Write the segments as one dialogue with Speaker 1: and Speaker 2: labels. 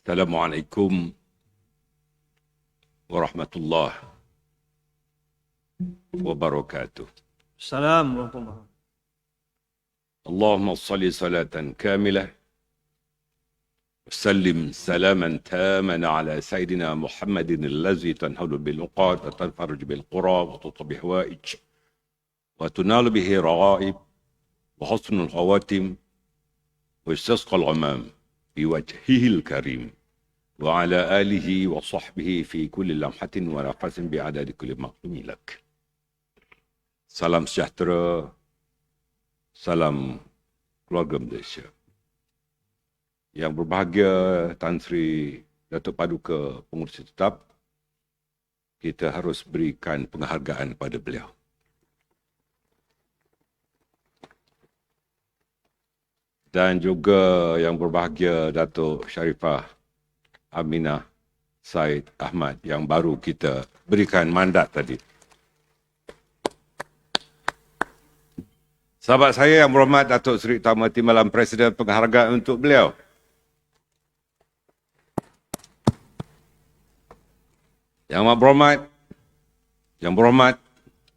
Speaker 1: Assalamualaikum warahmatullahi wabarakatuh.
Speaker 2: Assalamualaikum warahmatullahi wabarakatuh.
Speaker 1: Allahumma salli salatan kamilah وسلم سلاما تاما على سيدنا محمد الذي تنحل بالعقاد وتنفرج بالقرى وتطب بهوائج وتنال به رغائب وحسن الخواتم ويستسقى الغمام بوجهه الكريم وعلى آله وصحبه في كل لمحة ونفس بعدد كل مقدوم لك. Salam sejahtera, salam keluarga Malaysia. Yang berbahagia Tan Sri Datuk Paduka Pengurusi Tetap, kita harus berikan penghargaan kepada beliau. Dan juga yang berbahagia Datuk Sharifah Aminah Said Ahmad yang baru kita berikan mandat tadi. Sahabat saya yang berhormat Datuk Seri Tharma Timbalan Presiden, penghargaan untuk beliau. Yang berhormat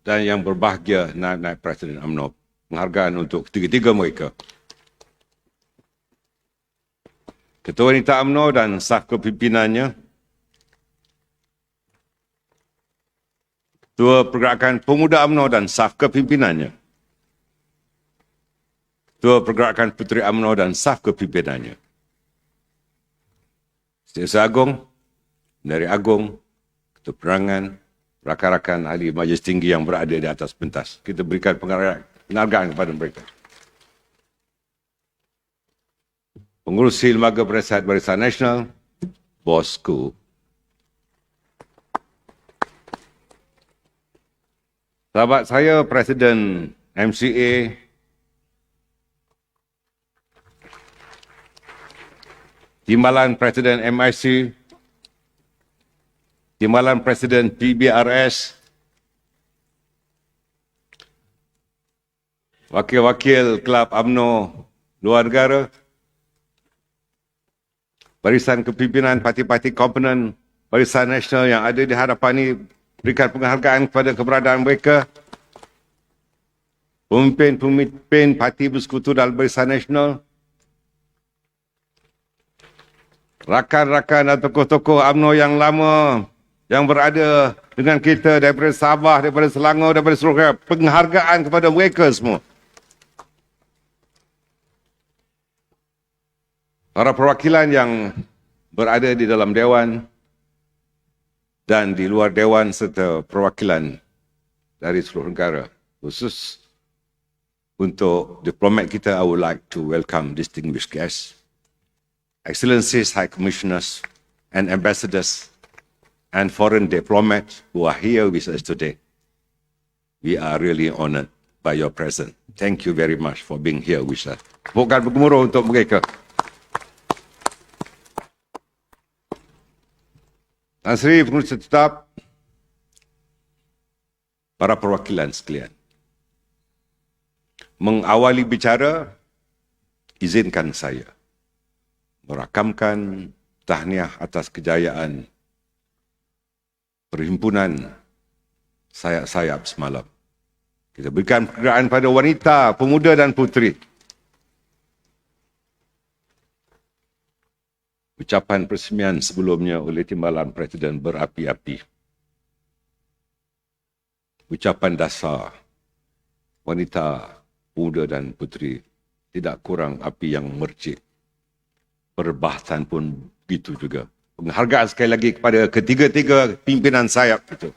Speaker 1: dan yang berbahagia Naib Presiden UMNO, penghargaan untuk ketiga-tiga mereka. Ketua Wanita UMNO dan staf kepimpinannya, Ketua Pergerakan Pemuda UMNO dan staf kepimpinannya, Ketua Pergerakan Puteri UMNO dan staf kepimpinannya, Setiausaha Agung, Menteri Agung, Ketua Penerangan, rakan-rakan ahli Majlis Tinggi yang berada di atas pentas. Kita berikan penghargaan kepada mereka. Pengurusi Lembaga Penasihat Barisan Nasional, bosku. Sahabat saya, Presiden MCA, Timbalan Presiden MIC, Timbalan Presiden PBRS, Wakil-wakil Kelab UMNO luar negara, barisan kepimpinan parti-parti komponen Barisan Nasional yang ada di hadapan ini, berikan penghargaan kepada keberadaan mereka. Pemimpin-pemimpin parti bersekutu dalam Barisan Nasional, rakan-rakan dan tokoh-tokoh UMNO yang lama yang berada dengan kita daripada Sabah, daripada Selangor, daripada seluruh, penghargaan kepada mereka semua. Para perwakilan yang berada di dalam Dewan dan di luar Dewan serta perwakilan dari seluruh negara. Khusus untuk diplomat kita, I would like to welcome distinguished guests, Excellencies, High Commissioners and Ambassadors and foreign diplomats who are here with us today. We are really honored by your presence. Thank you very much for being here with us. Tepukan bergemuruh untuk mereka. Tan Sri Pengurusi Tetap, para perwakilan sekalian. Mengawali bicara, izinkan saya merakamkan tahniah atas kejayaan Perhimpunan Sayap-Sayap semalam. Kita berikan penghargaan pada wanita, pemuda dan puteri. Ucapan peresmian sebelumnya oleh Timbalan Presiden berapi-api. Ucapan dasar wanita, pemuda dan puteri tidak kurang api yang mercik. Perbahasan pun begitu juga. Penghargaan sekali lagi kepada ketiga-tiga pimpinan sayap itu.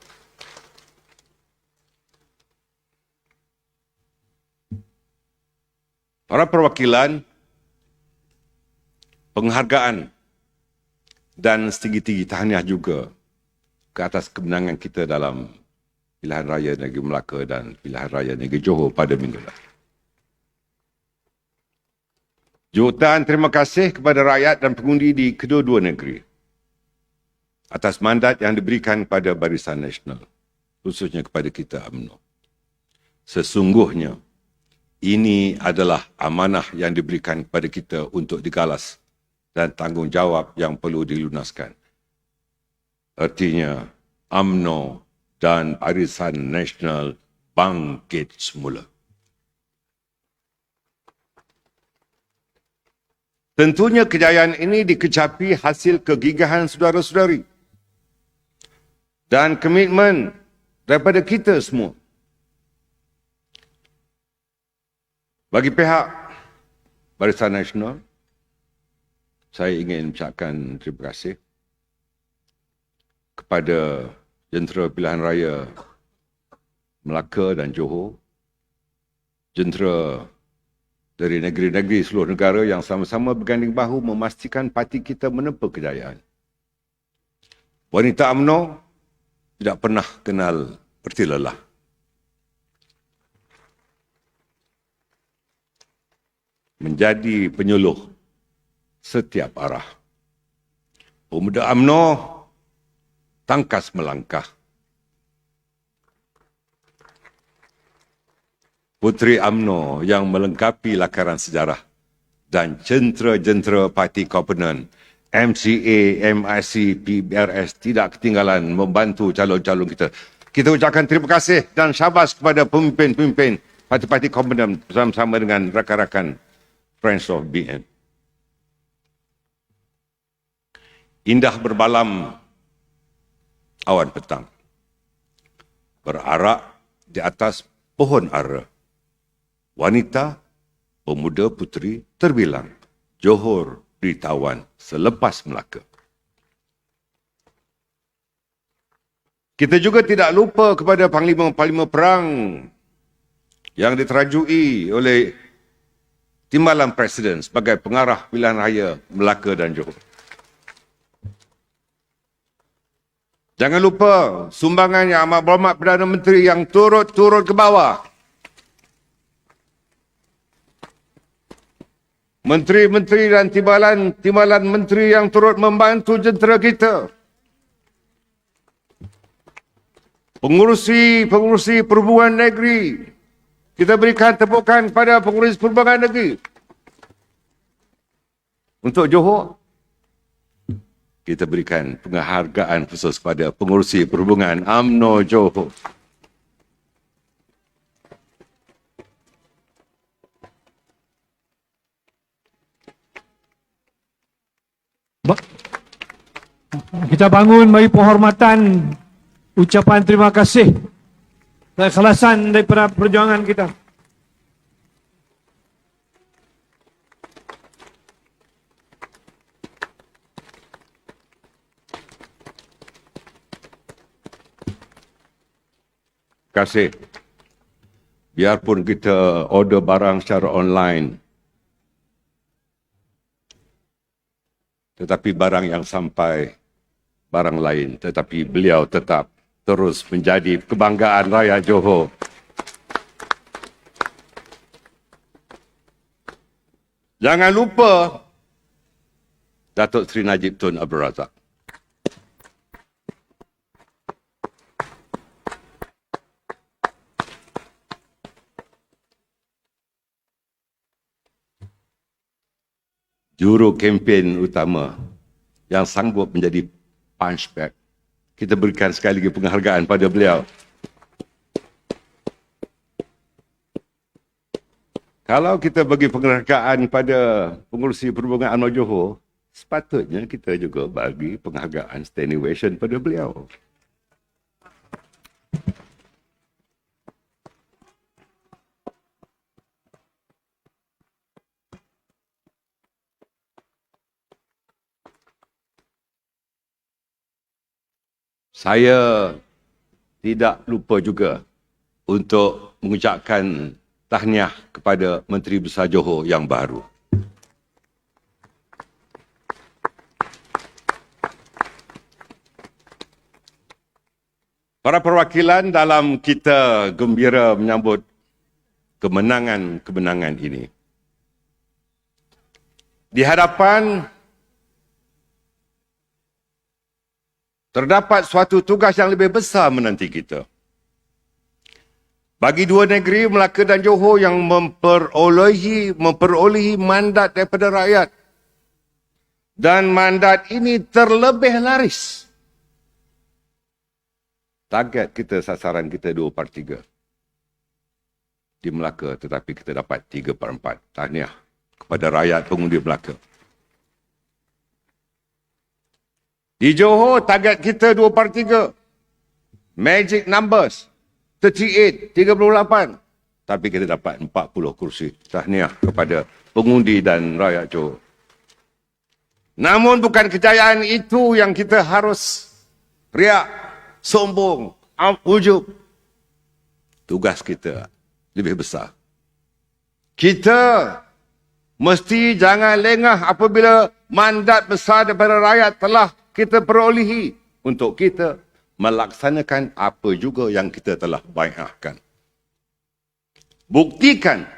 Speaker 1: Para perwakilan, penghargaan dan setinggi-tinggi tahniah juga ke atas kemenangan kita dalam pilihan raya negeri Melaka dan pilihan raya negeri Johor pada minggu lalu. Jutaan terima kasih kepada rakyat dan pengundi di kedua-dua negeri atas mandat yang diberikan kepada Barisan Nasional, khususnya kepada kita UMNO. Sesungguhnya, ini adalah amanah yang diberikan kepada kita untuk digalas dan tanggungjawab yang perlu dilunaskan. Artinya, UMNO dan Barisan Nasional bangkit semula. Tentunya kejayaan ini dikecapi hasil kegigihan saudara-saudari dan komitmen daripada kita semua. Bagi pihak Barisan Nasional, saya ingin mengucapkan terima kasih kepada jentera pilihan raya Melaka dan Johor, jentera dari negeri-negeri seluruh negara yang sama-sama berganding bahu memastikan parti kita menempa kejayaan. Wanita UMNO tidak pernah kenal erti lelah. Menjadi penyuluh setiap arah. Pemuda UMNO tangkas melangkah. Puteri UMNO yang melengkapi lakaran sejarah dan jentera-jentera parti komponen MCA, MIC, PBRS tidak ketinggalan membantu calon-calon kita. Kita ucapkan terima kasih dan syabas kepada pemimpin-pemimpin parti-parti komponen bersama-sama dengan rakan-rakan Friends of BN. Indah berbalam awan petang. Berarak di atas pohon ara. Wanita, pemuda puteri terbilang. Johor ditawan selepas Melaka. Kita juga tidak lupa kepada panglima-panglima perang yang diterajui oleh Timbalan Presiden sebagai pengarah pilihan raya Melaka dan Johor. Jangan lupa sumbangan Yang Amat Berhormat Perdana Menteri yang turut-turut ke bawah. Menteri-menteri dan timbalan menteri yang turut membantu jentera kita. Pengurusi perhubungan negeri. Kita berikan tepukan kepada pengurusi perhubungan negeri. Untuk Johor, kita berikan penghargaan khusus kepada pengurusi perhubungan UMNO Johor.
Speaker 2: Kita bangun bagi penghormatan, ucapan terima kasih dan keikhlasan daripada perjuangan kita.
Speaker 1: Terima kasih. Biarpun kita order barang secara online, tetapi barang yang sampai barang lain, tetapi beliau tetap terus menjadi kebanggaan raya Johor. Jangan lupa Datuk Seri Najib Tun Abdul Razak. Juru kempen utama yang sanggup menjadi punchback. Kita berikan sekali lagi penghargaan pada beliau. Kalau kita bagi penghargaan pada pengurusi perhubungan UMNO Johor, sepatutnya kita juga bagi penghargaan standing ovation pada beliau. Saya tidak lupa juga untuk mengucapkan tahniah kepada Menteri Besar Johor yang baru. Para perwakilan dalam kita gembira menyambut kemenangan-kemenangan ini. Di hadapan terdapat suatu tugas yang lebih besar menanti kita. Bagi dua negeri, Melaka dan Johor yang memperolehi mandat daripada rakyat Dan mandat ini terlebih laris. Target kita, sasaran kita 2/3 di Melaka, tetapi kita dapat 3/4. Tahniah kepada rakyat pengundi Melaka. Di Johor, target kita 2/3. Magic numbers. 38. Tapi kita dapat 40 kursi. Tahniah kepada pengundi dan rakyat Johor. Namun bukan kejayaan itu yang kita harus riak, sombong, ujub. Tugas kita lebih besar. Kita mesti jangan lengah apabila mandat besar daripada rakyat telah kita perolehi untuk kita melaksanakan apa juga yang kita telah baiatkan. Buktikan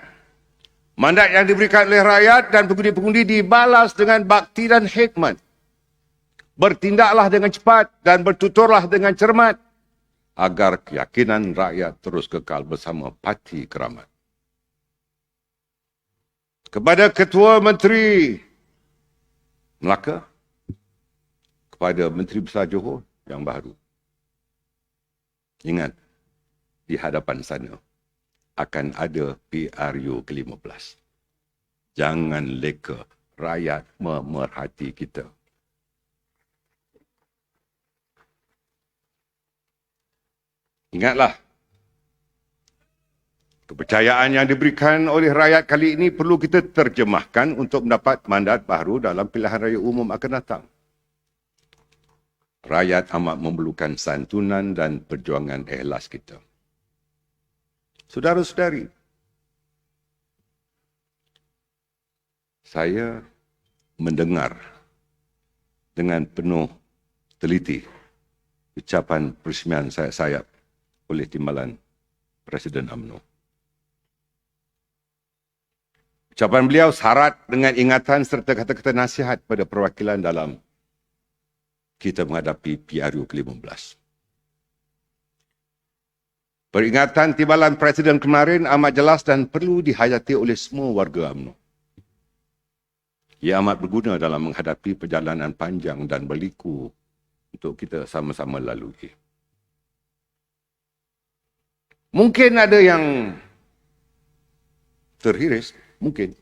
Speaker 1: mandat yang diberikan oleh rakyat dan pengundi-pengundi dibalas dengan bakti dan hikmat. Bertindaklah dengan cepat dan bertuturlah dengan cermat agar keyakinan rakyat terus kekal bersama Parti Keramat. Kepada Ketua Menteri Melaka, kepada Menteri Besar Johor yang baru, ingat, di hadapan sana akan ada PRU ke-15. Jangan leka, rakyat memerhati kita. Ingatlah, kepercayaan yang diberikan oleh rakyat kali ini perlu kita terjemahkan untuk mendapat mandat baru dalam pilihan raya umum akan datang. Rakyat amat memerlukan santunan dan perjuangan ikhlas kita. Saudara-saudari, saya mendengar dengan penuh teliti ucapan peresmian sayap-sayap oleh Timbalan Presiden UMNO. Ucapan beliau syarat dengan ingatan serta kata-kata nasihat pada perwakilan dalam kita menghadapi PRU ke-15. Peringatan timbalan Presiden kemarin amat jelas dan perlu dihayati oleh semua warga UMNO. Ia amat berguna dalam menghadapi perjalanan panjang dan berliku untuk kita sama-sama lalui. Mungkin ada yang terhiris, mungkin.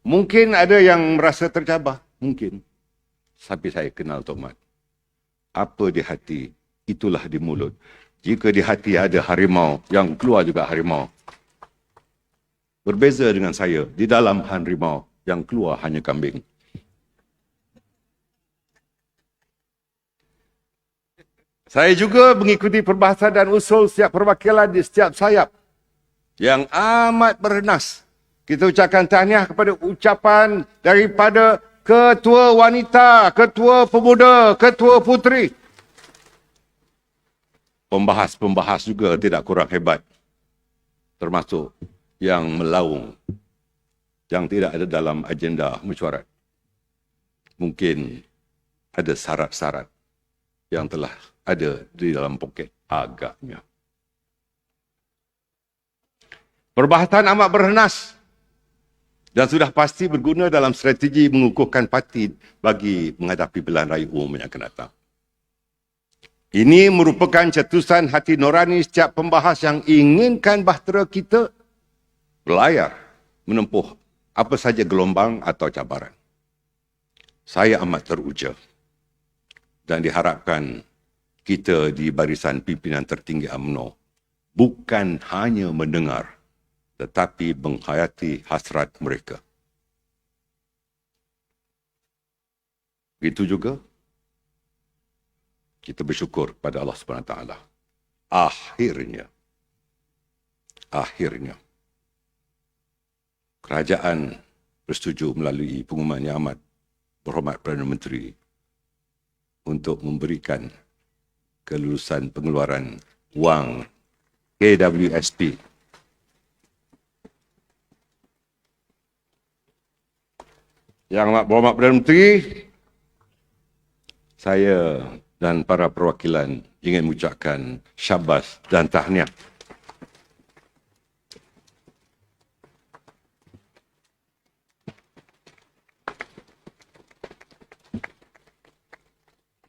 Speaker 1: Mungkin ada yang merasa tercabar, mungkin. Tapi saya kenal Tok Mat. Apa di hati, itulah di mulut. Jika di hati ada harimau, yang keluar juga harimau. Berbeza dengan saya, di dalam harimau, yang keluar hanya kambing. Saya juga mengikuti perbahasan dan usul setiap perwakilan di setiap sayap yang amat bernas. Kita ucapkan tahniah kepada ucapan daripada Ketua Wanita, Ketua Pemuda, Ketua Puteri. Pembahas-pembahas juga tidak kurang hebat. Termasuk yang melaung, yang tidak ada dalam agenda mesyuarat. Mungkin ada syarat-syarat yang telah ada di dalam poket agaknya. Perbahasan amat bernas dan sudah pasti berguna dalam strategi mengukuhkan parti bagi menghadapi pilihan raya umum yang akan datang. Ini merupakan cetusan hati nurani setiap pembahas yang inginkan bahtera kita berlayar menempuh apa saja gelombang atau cabaran. Saya amat teruja dan diharapkan kita di barisan pimpinan tertinggi UMNO bukan hanya mendengar tetapi menghayati hasrat mereka. Begitu juga kita bersyukur kepada Allah SWT. Akhirnya, kerajaan bersetuju melalui pengumuman yang amat berhormat Perdana Menteri untuk memberikan kelulusan pengeluaran wang KWSP. Yang amat berhormat Perdana Menteri, saya dan para perwakilan ingin mengucapkan syabas dan tahniah.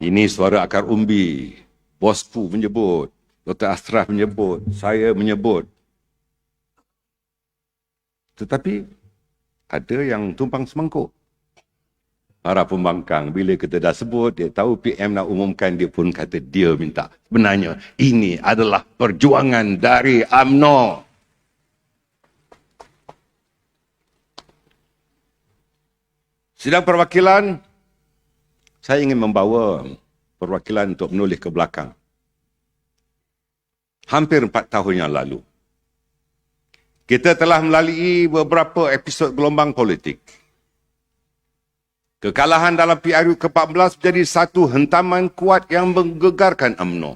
Speaker 1: Ini suara akar umbi. Bosku menyebut, Dr. Ashraf menyebut, saya menyebut. Tetapi ada yang tumpang semangkuk. Para pembangkang, bila kita dah sebut, dia tahu PM nak umumkan, dia pun kata dia minta. Sebenarnya, ini adalah perjuangan dari UMNO. Sidang perwakilan, saya ingin membawa perwakilan untuk menoleh ke belakang. Hampir 4 tahun yang lalu, kita telah melalui beberapa episod gelombang politik. Kekalahan dalam PRU ke-14 menjadi satu hentaman kuat yang menggegarkan UMNO.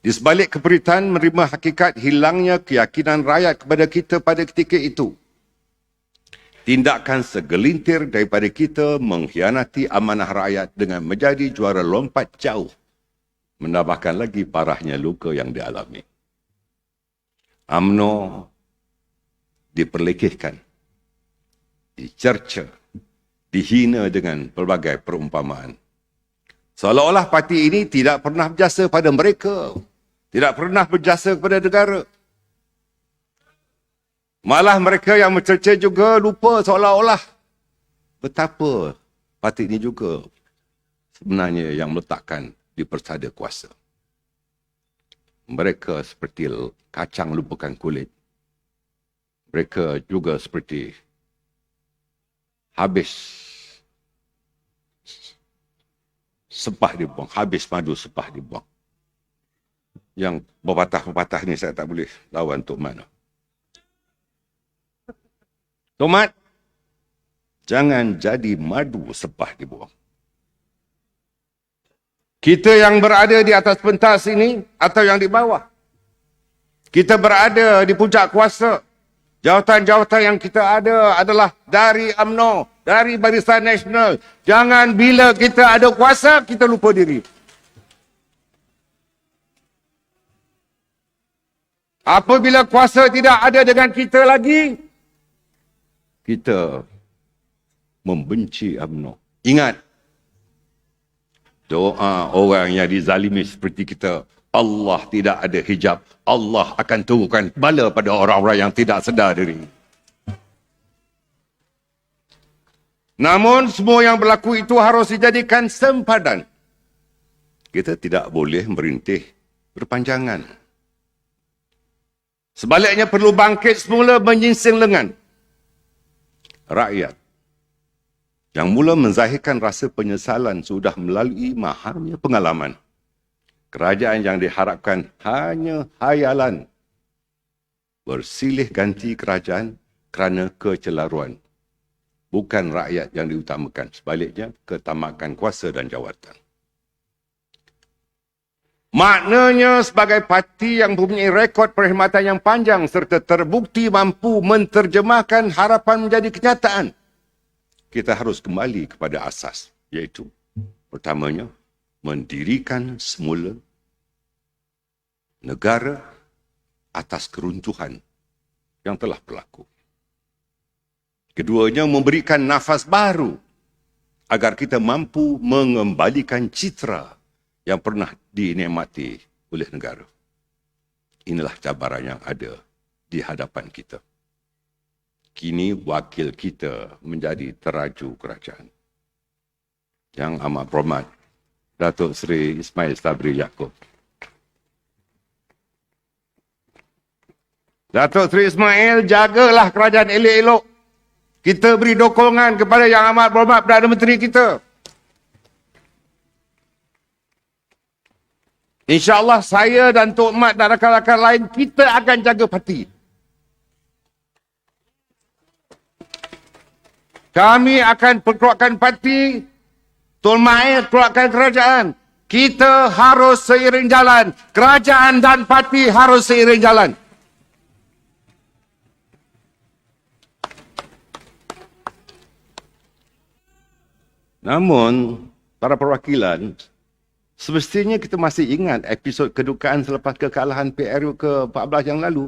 Speaker 1: Di sebalik keperitan menerima hakikat hilangnya keyakinan rakyat kepada kita pada ketika itu, tindakan segelintir daripada kita mengkhianati amanah rakyat dengan menjadi juara lompat jauh, menambahkan lagi parahnya luka yang dialami. UMNO diperlekehkan, dicerca, dihina dengan pelbagai perumpamaan. Seolah-olah parti ini tidak pernah berjasa pada mereka, tidak pernah berjasa kepada negara. Malah mereka yang mencerca juga lupa seolah-olah betapa parti ini juga sebenarnya yang meletakkan di persada kuasa. Mereka seperti kacang lupakan kulit. Mereka juga seperti habis sepah dibuang, habis madu sepah dibuang. Yang berpatah-patah ni saya tak boleh lawan Tok Mat. Tok Mat, jangan jadi madu sepah dibuang. Kita yang berada di atas pentas ini atau yang di bawah, kita berada di puncak kuasa. Jawatan-jawatan yang kita ada adalah dari UMNO, dari Barisan Nasional. Jangan bila kita ada kuasa, kita lupa diri. Apabila kuasa tidak ada dengan kita lagi, kita membenci UMNO. Ingat, doa orang yang dizalimi seperti kita, Allah tidak ada hijab. Allah akan turunkan bala pada orang-orang yang tidak sedar diri. Namun semua yang berlaku itu harus dijadikan sempadan. Kita tidak boleh merintih berpanjangan. Sebaliknya perlu bangkit semula menyingsing lengan. Rakyat yang mula menzahirkan rasa penyesalan sudah melalui mahalnya pengalaman. Kerajaan yang diharapkan hanya hayalan. Bersilih ganti kerajaan kerana kecelaruan. Bukan rakyat yang diutamakan. Sebaliknya, ketamakan kuasa dan jawatan. Maknanya sebagai parti yang mempunyai rekod perkhidmatan yang panjang serta terbukti mampu menterjemahkan harapan menjadi kenyataan, kita harus kembali kepada asas, iaitu pertamanya, mendirikan semula negara atas keruntuhan yang telah berlaku. Keduanya, memberikan nafas baru agar kita mampu mengembalikan citra yang pernah dinikmati oleh negara. Inilah cabaran yang ada di hadapan kita. Kini wakil kita menjadi teraju kerajaan. Yang amat berhormat, Datuk Seri Ismail Sabri Yaakob. Datuk Seri Ismail, jagalah kerajaan elok-elok. Kita beri dukungan kepada Yang Amat Berhormat Perdana Menteri kita. InsyaAllah saya dan Tok Mat dan rakan-rakan lain, kita akan jaga parti. Kami akan perkuatkan parti, Tun Mahathir keluarkan kerajaan. Kita harus seiring jalan. Kerajaan dan parti harus seiring jalan. Namun, para perwakilan, semestinya kita masih ingat episod kedukaan selepas kekalahan PRU ke-14 yang lalu.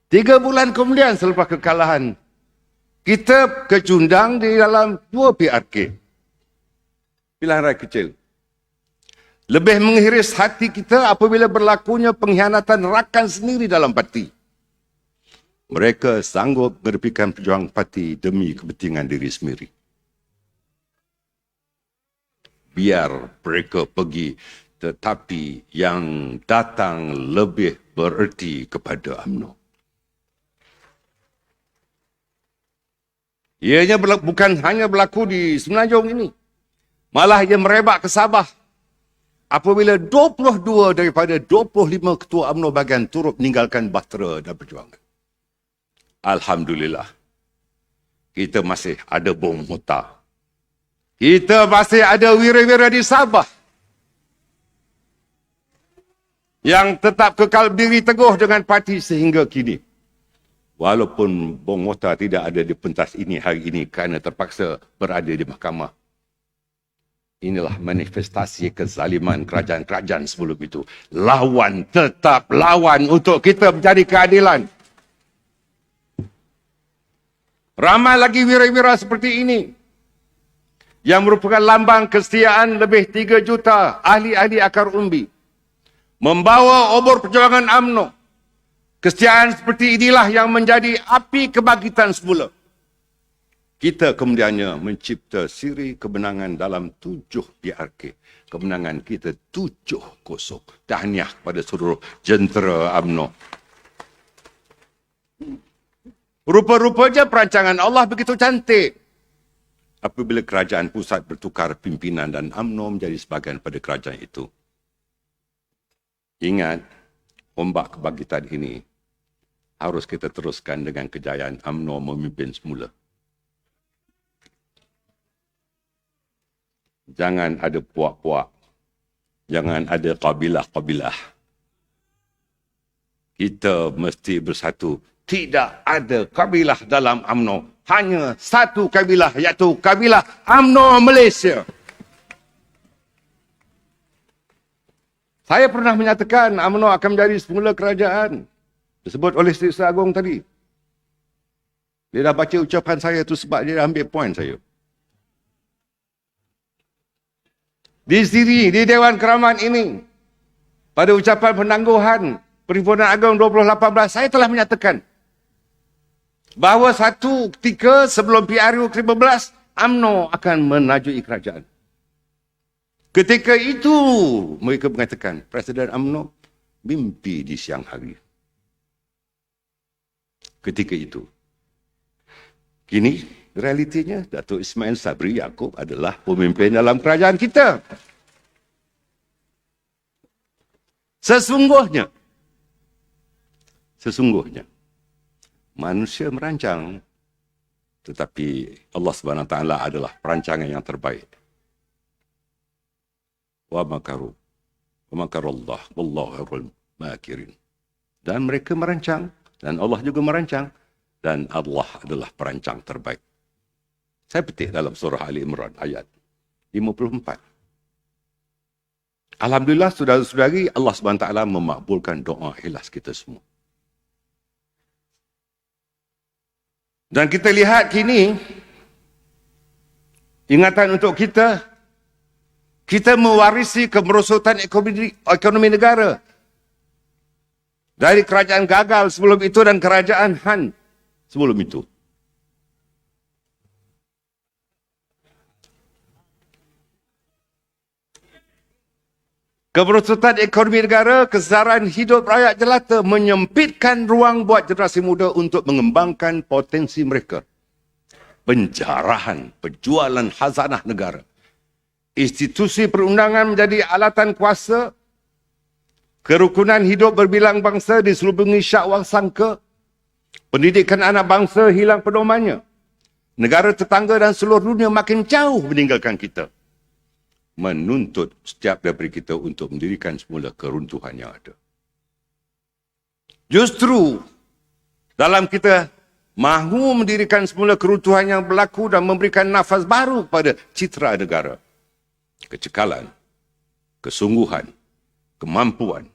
Speaker 1: 3 bulan kemudian selepas kekalahan, kita kecundang di dalam 2 PRK. pilihan rakyat kecil. Lebih mengiris hati kita apabila berlakunya pengkhianatan rakan sendiri dalam parti. Mereka sanggup mengedepankan perjuangan parti demi kepentingan diri sendiri. Biar mereka pergi, tetapi yang datang lebih bererti kepada UMNO. Ianya bukan hanya berlaku di Semenanjung ini. Malah ia merebak ke Sabah. Apabila 22 daripada 25 ketua UMNO bahagian turut meninggalkan bahtera dan perjuangan. Alhamdulillah. Kita masih ada bom Mota. Kita masih ada wira-wira di Sabah. Yang tetap kekal berdiri teguh dengan parti sehingga kini. Walaupun bom Mota tidak ada di pentas ini hari ini kerana terpaksa berada di mahkamah. Inilah manifestasi kezaliman kerajaan-kerajaan sebelum itu. Lawan, tetap lawan untuk kita mencari keadilan. Ramai lagi wira-wira seperti ini. Yang merupakan lambang kesetiaan lebih 3 juta ahli-ahli akar umbi. Membawa obor perjuangan UMNO. Kesetiaan seperti inilah yang menjadi api kebangkitan semula. Kita kemudiannya mencipta siri kemenangan dalam 7 PRK. Kemenangan kita 7-0. Tahniah kepada seluruh jentera UMNO. Rupa-rupanya perancangan Allah begitu cantik. Apabila kerajaan pusat bertukar pimpinan dan UMNO menjadi sebahagian pada kerajaan itu. Ingat, ombak kebangkitan ini harus kita teruskan dengan kejayaan UMNO memimpin semula. Jangan ada puak-puak. Jangan ada kabilah-kabilah. Kita mesti bersatu. Tidak ada kabilah dalam UMNO. Hanya satu kabilah, iaitu kabilah UMNO Malaysia. Saya pernah menyatakan UMNO akan menjadi semula kerajaan. Disebut oleh Sri Agung tadi. Dia dah baca ucapan saya tu sebab dia dah ambil poin saya. Di sini, di Dewan Keramat ini, pada ucapan penangguhan Perhimpunan Agong 2018, saya telah menyatakan bahawa satu ketika sebelum PRU ke-15, UMNO akan menajui kerajaan. Ketika itu, mereka mengatakan, Presiden UMNO mimpi di siang hari. Ketika itu. Kini, realitinya, Datuk Ismail Sabri Yaakob adalah pemimpin dalam kerajaan kita. Sesungguhnya, manusia merancang, tetapi Allah SWT adalah perancangan yang terbaik. Wa makaru, wa makarallah, wallahu khairul makirin. Dan mereka merancang, dan Allah juga merancang, dan Allah adalah perancang terbaik. Saya petik dalam surah Ali Imran ayat 54. Alhamdulillah, saudara-saudari, Allah SWT memakbulkan doa ikhlas kita semua. Dan kita lihat kini, ingatan untuk kita, kita mewarisi kemerosotan ekonomi negara. Dari kerajaan gagal sebelum itu dan kerajaan Han sebelum itu. Kemerosotan ekonomi negara, kesedaran hidup rakyat jelata menyempitkan ruang buat generasi muda untuk mengembangkan potensi mereka. Penjarahan, penjualan khazanah negara. Institusi perundangan menjadi alatan kuasa. Kerukunan hidup berbilang bangsa diselubungi syak wang sangka. Pendidikan anak bangsa hilang pedomannya. Negara tetangga dan seluruh dunia makin jauh meninggalkan kita. Menuntut setiap daripada kita untuk mendirikan semula keruntuhan yang ada. Justru dalam kita mahu mendirikan semula keruntuhan yang berlaku dan memberikan nafas baru pada citra negara. Kecekalan, kesungguhan, kemampuan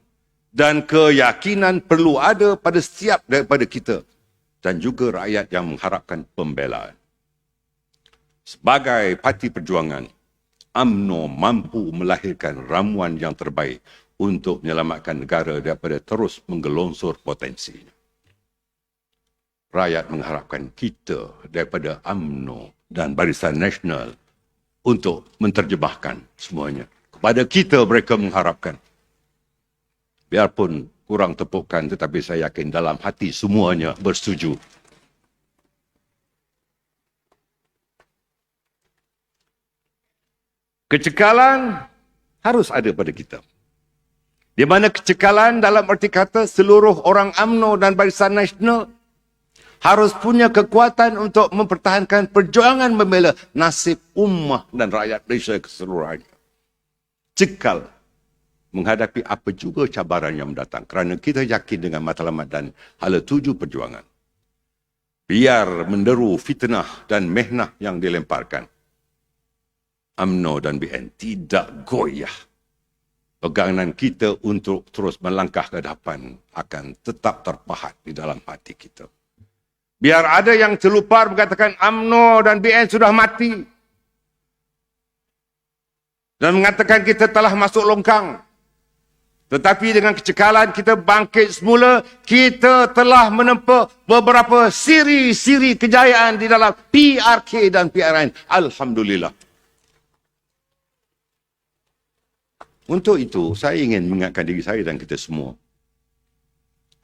Speaker 1: dan keyakinan perlu ada pada setiap daripada kita dan juga rakyat yang mengharapkan pembelaan. Sebagai parti perjuangan, UMNO mampu melahirkan ramuan yang terbaik untuk menyelamatkan negara daripada terus menggelongsor potensinya. Rakyat mengharapkan kita daripada UMNO dan Barisan Nasional untuk menterjemahkan semuanya. Kepada kita mereka mengharapkan. Biarpun kurang tepukan, tetapi saya yakin dalam hati semuanya bersetuju. Kecekalan harus ada pada kita. Di mana kecekalan dalam arti kata seluruh orang UMNO dan Barisan Nasional harus punya kekuatan untuk mempertahankan perjuangan membela nasib ummah dan rakyat Malaysia keseluruhannya. Cekal menghadapi apa juga cabaran yang mendatang kerana kita yakin dengan matlamat dan hala tuju perjuangan. Biar menderu fitnah dan mehnah yang dilemparkan, UMNO dan BN tidak goyah. Pegangan kita untuk terus melangkah ke depan akan tetap terpahat di dalam hati kita. Biar ada yang terlupar mengatakan UMNO dan BN sudah mati. Dan mengatakan kita telah masuk longkang. Tetapi dengan kecekalan kita bangkit semula, kita telah menempuh beberapa siri-siri kejayaan di dalam PRK dan PRN. Alhamdulillah. Untuk itu, saya ingin mengingatkan diri saya dan kita semua.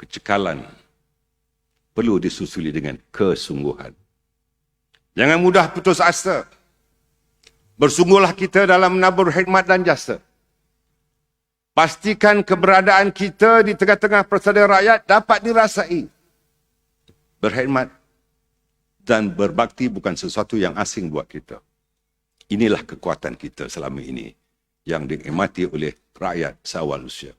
Speaker 1: Kecekalan perlu disusuli dengan kesungguhan. Jangan mudah putus asa. Bersungguhlah kita dalam menabur khidmat dan jasa. Pastikan keberadaan kita di tengah-tengah persaudaraan rakyat dapat dirasai. Berkhidmat dan berbakti bukan sesuatu yang asing buat kita. Inilah kekuatan kita selama ini yang dinikmati oleh rakyat seawal usia.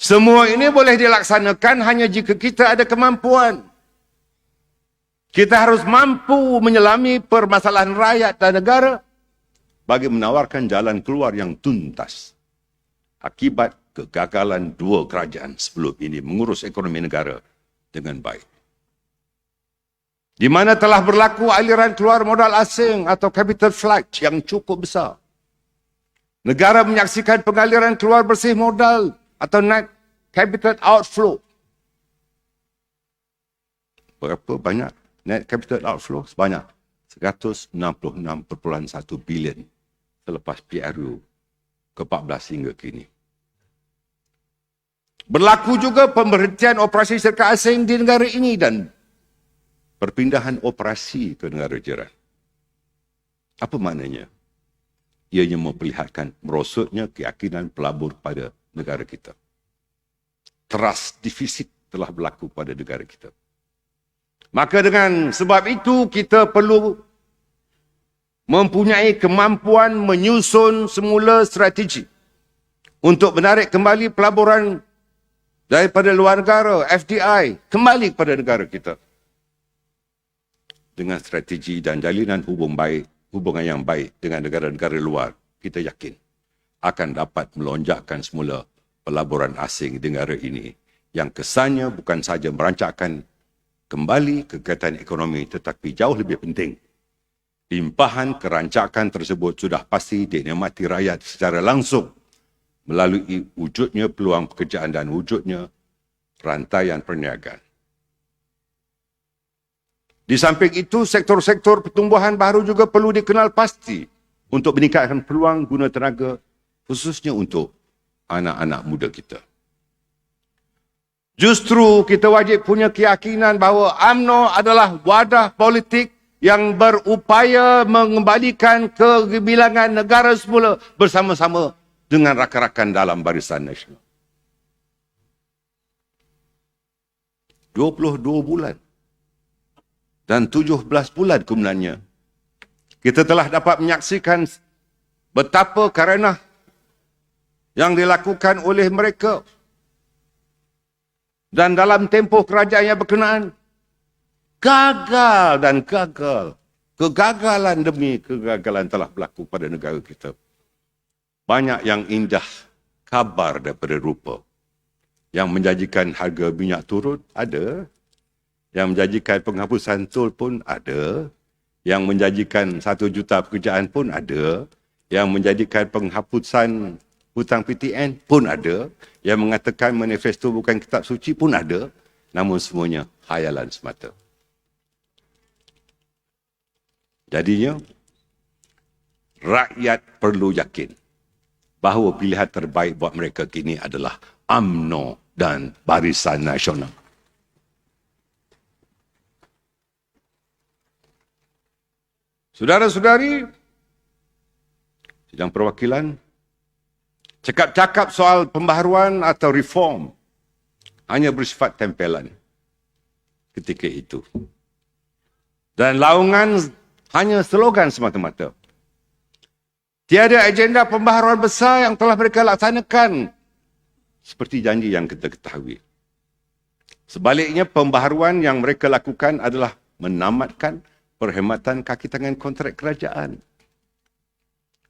Speaker 1: Semua ini boleh dilaksanakan hanya jika kita ada kemampuan. Kita harus mampu menyelami permasalahan rakyat dan negara bagi menawarkan jalan keluar yang tuntas. Akibat kegagalan dua kerajaan sebelum ini mengurus ekonomi negara dengan baik. Di mana telah berlaku aliran keluar modal asing atau capital flight yang cukup besar. Negara menyaksikan pengaliran keluar bersih modal atau net capital outflow. Berapa banyak net capital outflow? Sebanyak 166.1 bilion selepas PRU ke-14 hingga kini. Berlaku juga pemberhentian operasi syarikat asing di negara ini dan perpindahan operasi ke negara jiran. Apa maknanya? Ianya memperlihatkan merosotnya keyakinan pelabur pada negara kita. Trust defisit telah berlaku pada negara kita. Maka dengan sebab itu kita perlu mempunyai kemampuan menyusun semula strategi untuk menarik kembali pelaburan daripada luar negara, FDI, kembali kepada negara kita. Dengan strategi dan jalinan hubungan yang baik dengan negara-negara luar, kita yakin akan dapat melonjakkan semula pelaburan asing di negara ini yang kesannya bukan sahaja merancangkan kembali kegiatan ekonomi tetapi jauh lebih penting. Limpahan kerancakan tersebut sudah pasti dinikmati rakyat secara langsung melalui wujudnya peluang pekerjaan dan wujudnya rantaian perniagaan. Di samping itu, sektor-sektor pertumbuhan baru juga perlu dikenal pasti untuk meningkatkan peluang guna tenaga, khususnya untuk anak-anak muda kita. Justru kita wajib punya keyakinan bahawa UMNO adalah wadah politik yang berupaya mengembalikan kegebilangan negara semula bersama-sama dengan rakan-rakan dalam Barisan Nasional. 22 bulan dan 17 bulan kemudiannya, kita telah dapat menyaksikan betapa kerana yang dilakukan oleh mereka dan dalam tempoh kerajaan yang berkenaan gagal dan gagal. Kegagalan demi kegagalan telah berlaku pada negara kita. Banyak yang indah kabar daripada rupa. Yang menjanjikan harga minyak turun, ada. Yang menjanjikan penghapusan tol pun ada. Yang menjanjikan 1 juta pekerjaan pun ada. yang menjadikan penghapusan hutang PTN pun ada, yang mengatakan manifesto bukan kitab suci pun ada, namun semuanya khayalan semata. Jadinya, rakyat perlu yakin bahawa pilihan terbaik buat mereka kini adalah UMNO dan Barisan Nasional. Saudara-saudari, sidang perwakilan, cakap-cakap soal pembaharuan atau reform hanya bersifat tempelan ketika itu. Dan laungan hanya slogan semata-mata. Tiada agenda pembaharuan besar yang telah mereka laksanakan seperti janji yang kita ketahui. Sebaliknya, pembaharuan yang mereka lakukan adalah menamatkan perkhidmatan kaki tangan kontrak kerajaan,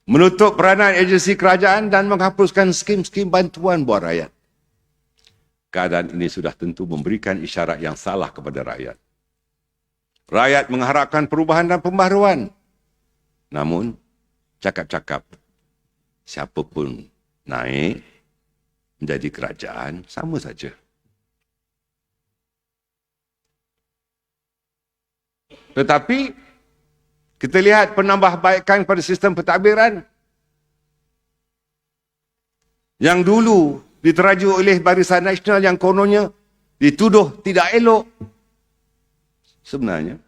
Speaker 1: menutup peranan agensi kerajaan dan menghapuskan skim-skim bantuan buat rakyat. Keadaan ini sudah tentu memberikan isyarat yang salah kepada rakyat. Rakyat mengharapkan perubahan dan pembaharuan. Namun, cakap-cakap, siapa pun naik menjadi kerajaan, sama saja. Tetapi, kita lihat penambahbaikan pada sistem pentadbiran yang dulu diteraju oleh Barisan Nasional yang kononnya dituduh tidak elok. Sebenarnya,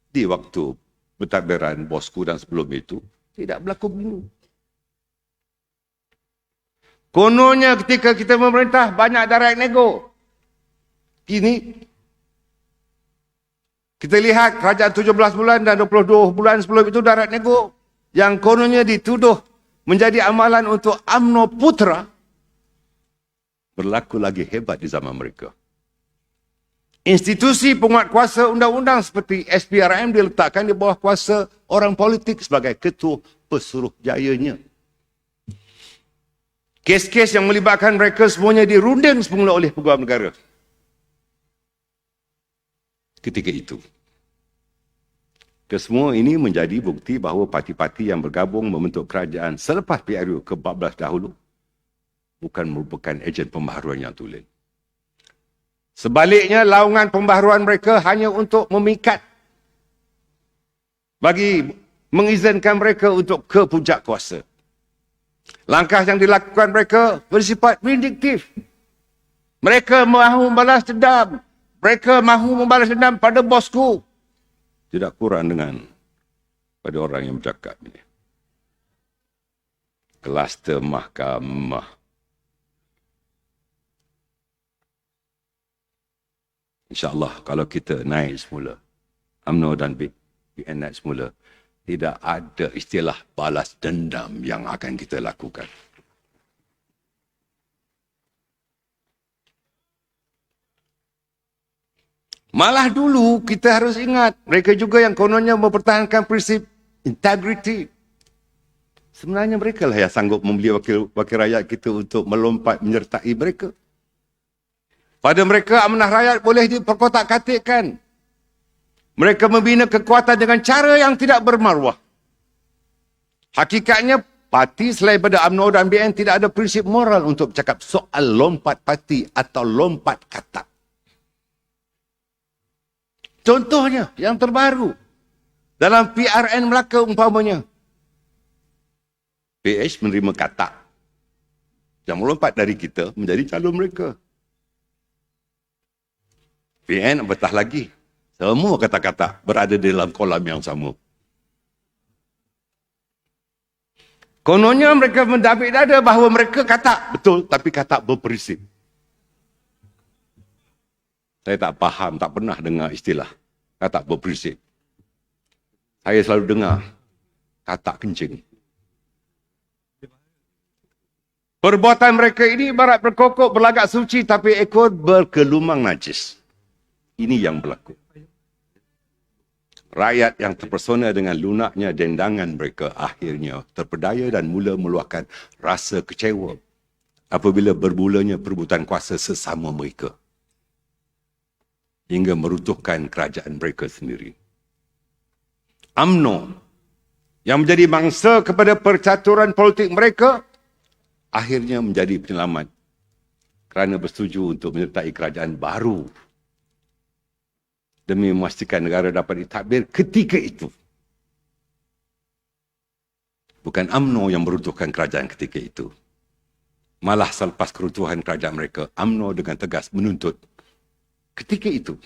Speaker 1: di waktu pentadbiran bosku dan sebelum itu, tidak berlaku begini. Kononnya ketika kita memerintah, banyak direct nego. Kini, kita lihat kerajaan 17 bulan dan 22 bulan sebelum itu darat nego yang kononnya dituduh menjadi amalan untuk UMNO Putra berlaku lagi hebat di zaman mereka. Institusi penguat kuasa undang-undang seperti SPRM diletakkan di bawah kuasa orang politik sebagai ketua pesuruhjayanya. Kes-kes yang melibatkan mereka semuanya dirunding semula oleh Peguam Negara. Ketika itu, kesemua ini menjadi bukti bahawa parti-parti yang bergabung membentuk kerajaan selepas PRU ke-14 dahulu bukan merupakan ejen pembaharuan yang tulen. Sebaliknya, laungan pembaharuan mereka hanya untuk memikat bagi mengizinkan mereka untuk ke puncak kuasa. Langkah yang dilakukan mereka bersifat vindiktif. Mereka mahu membalas dendam. Mereka mahu membalas dendam pada bosku. Tidak kurang dengan pada orang yang bercakap ini. Kluster mahkamah. InsyaAllah kalau kita naik semula, UMNO dan BN naik semula, tidak ada istilah balas dendam yang akan kita lakukan. Malah dulu kita harus ingat, mereka juga yang kononnya mempertahankan prinsip integrity. Sebenarnya mereka lah yang sanggup membeli wakil rakyat kita untuk melompat menyertai mereka. Pada mereka, amanah rakyat boleh diperkotak-katikkan. Mereka membina kekuatan dengan cara yang tidak bermaruah. Hakikatnya, parti selain pada UMNO dan BN tidak ada prinsip moral untuk bercakap soal lompat parti atau lompat kata. Contohnya, yang terbaru, dalam PRN Melaka umpamanya, PH menerima katak yang melompat dari kita menjadi calon mereka. PN betah lagi. Semua kata-kata berada dalam kolam yang sama. Kononnya mereka mendapik dada bahawa mereka katak. Betul, tapi katak berprinsip. Saya tak faham, tak pernah dengar istilah katak berprinsip. Saya selalu dengar katak kencing. Perbuatan mereka ini ibarat berkokok berlagak suci tapi ekor berkelumang najis. Ini yang berlaku. Rakyat yang terpesona dengan lunaknya dendangan mereka akhirnya terpedaya dan mula meluahkan rasa kecewa apabila bermulanya perebutan kuasa sesama mereka hingga meruntuhkan kerajaan mereka sendiri. UMNO yang menjadi mangsa kepada percaturan politik mereka, akhirnya menjadi penyelamat kerana bersetuju untuk menyertai kerajaan baru demi memastikan negara dapat ditadbir ketika itu. Bukan UMNO yang meruntuhkan kerajaan ketika itu. Malah selepas keruntuhan kerajaan mereka, UMNO dengan tegas menuntut ketika itu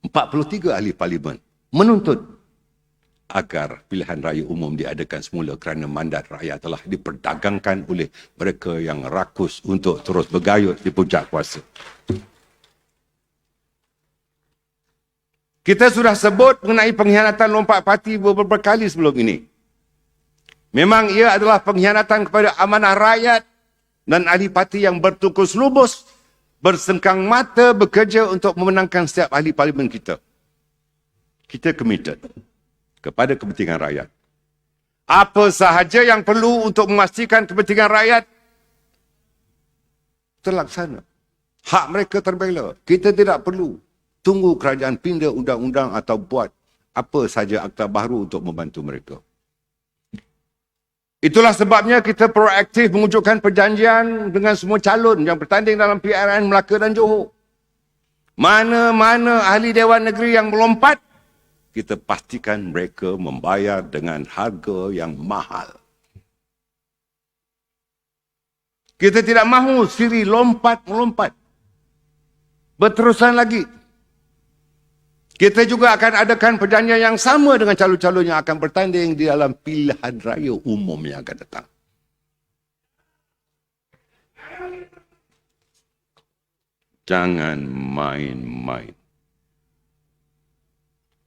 Speaker 1: 43 ahli parlimen menuntut agar pilihan raya umum diadakan semula kerana mandat rakyat telah diperdagangkan oleh mereka yang rakus untuk terus bergayut di puncak kuasa. Kita sudah sebut mengenai pengkhianatan lompat parti beberapa kali sebelum ini. Memang ia adalah pengkhianatan kepada amanah rakyat dan ahli parti yang bertukus lubus, bersengkang mata bekerja untuk memenangkan setiap ahli parlimen kita. Kita committed kepada kepentingan rakyat. Apa sahaja yang perlu untuk memastikan kepentingan rakyat terlaksana. Hak mereka terbela. Kita tidak perlu tunggu kerajaan pindah undang-undang atau buat apa saja akta baru untuk membantu mereka. Itulah sebabnya kita proaktif mewujudkan perjanjian dengan semua calon yang bertanding dalam PRN Melaka dan Johor. Mana-mana ahli Dewan Negeri yang melompat, kita pastikan mereka membayar dengan harga yang mahal. Kita tidak mahu siri lompat-melompat. Berterusan lagi. Kita juga akan adakan perjanjian yang sama dengan calon-calon yang akan bertanding di dalam pilihan raya umum yang akan datang. Jangan main-main.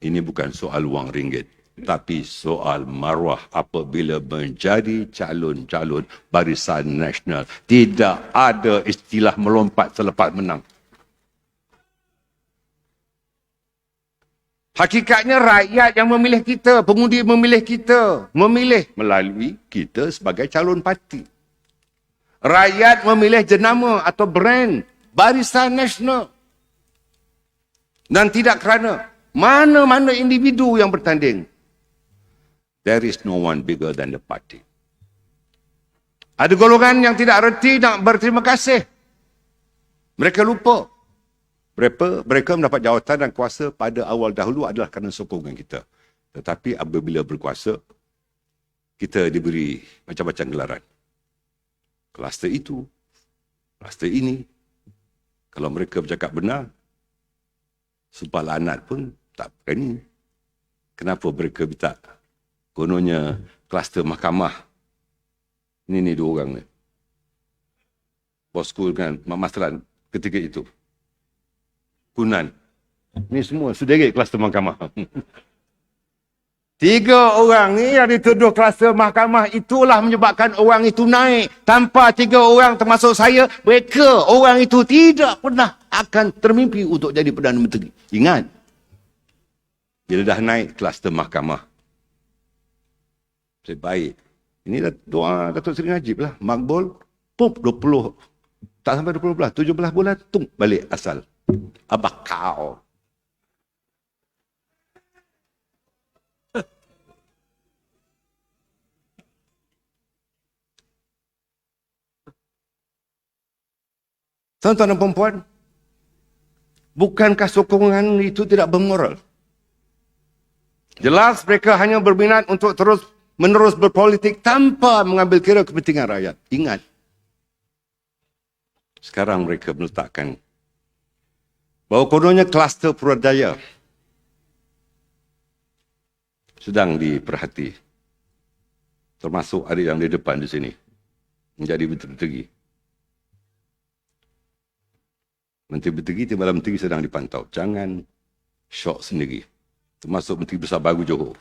Speaker 1: Ini bukan soal wang ringgit, tapi soal maruah apabila menjadi calon-calon Barisan Nasional. Tidak ada istilah melompat selepas menang. Hakikatnya rakyat yang memilih kita, pengundi memilih kita, memilih melalui kita sebagai calon parti. Rakyat memilih jenama atau brand Barisan Nasional. Dan tidak kerana mana-mana individu yang bertanding. There is no one bigger than the party. Ada golongan yang tidak reti nak berterima kasih. Mereka lupa. Mereka mendapat jawatan dan kuasa pada awal dahulu adalah kerana sokongan kita. Tetapi apabila berkuasa, kita diberi macam-macam gelaran. Kluster itu, kluster ini. Kalau mereka bercakap benar, sumpah laknat pun tak berani. Kenapa mereka minta? Kononnya kluster mahkamah. Ini dua orang ni. Bosku dengan Mak Maslan ketika itu. Kunan. Ini semua sederet kluster mahkamah. 3 orang ni yang dituduh kluster mahkamah itulah menyebabkan orang itu naik. Tanpa 3 orang termasuk saya, mereka orang itu tidak pernah akan termimpi untuk jadi Perdana Menteri. Ingat. Bila dah naik kluster mahkamah. Baik. Ini dah doa Datuk Seri Najib lah. Makbul, pop 20. Tak sampai 20 bulan. 17 bulan, tung balik asal. Abah kau. Tuan-tuan dan perempuan, bukankah sokongan itu tidak bermoral? Jelas mereka hanya berminat untuk terus-menerus berpolitik tanpa mengambil kira kepentingan rakyat. Ingat, sekarang mereka meletakkan bahawa kononnya kluster Putrajaya sedang diperhati. Termasuk ada yang di depan di sini. Menjadi menteri-menteri. Menteri-menteri, Timbalan Menteri sedang dipantau. Jangan syok sendiri. Termasuk Menteri Besar Baru Johor.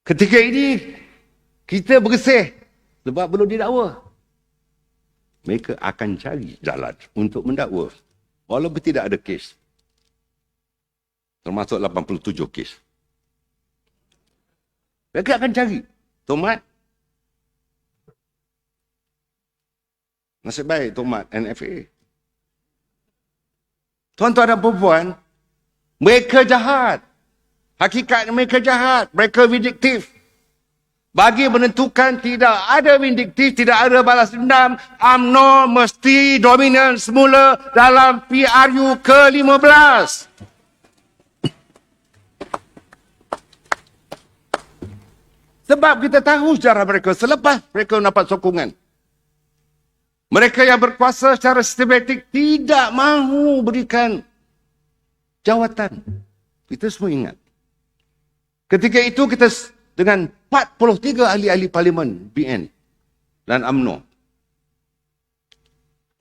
Speaker 1: Ketika ini, kita bersih sebab belum didakwa. Mereka akan cari jalan untuk mendakwa. Walaupun tidak ada kes. Termasuk 87 kes. Mereka akan cari. Tomat. Nasib baik tomat NFA. Tuan-tuan dan perempuan, mereka jahat. Hakikat mereka jahat. Mereka vindiktif. Bagi menentukan tidak ada vindiktif, tidak ada balas dendam, UMNO mesti dominan semula dalam PRU ke-15. Sebab kita tahu sejarah mereka selepas mereka mendapat sokongan. Mereka yang berkuasa secara sistematik tidak mahu berikan jawatan. Kita semua ingat. Ketika itu kita dengan 43 ahli-ahli parlimen BN dan UMNO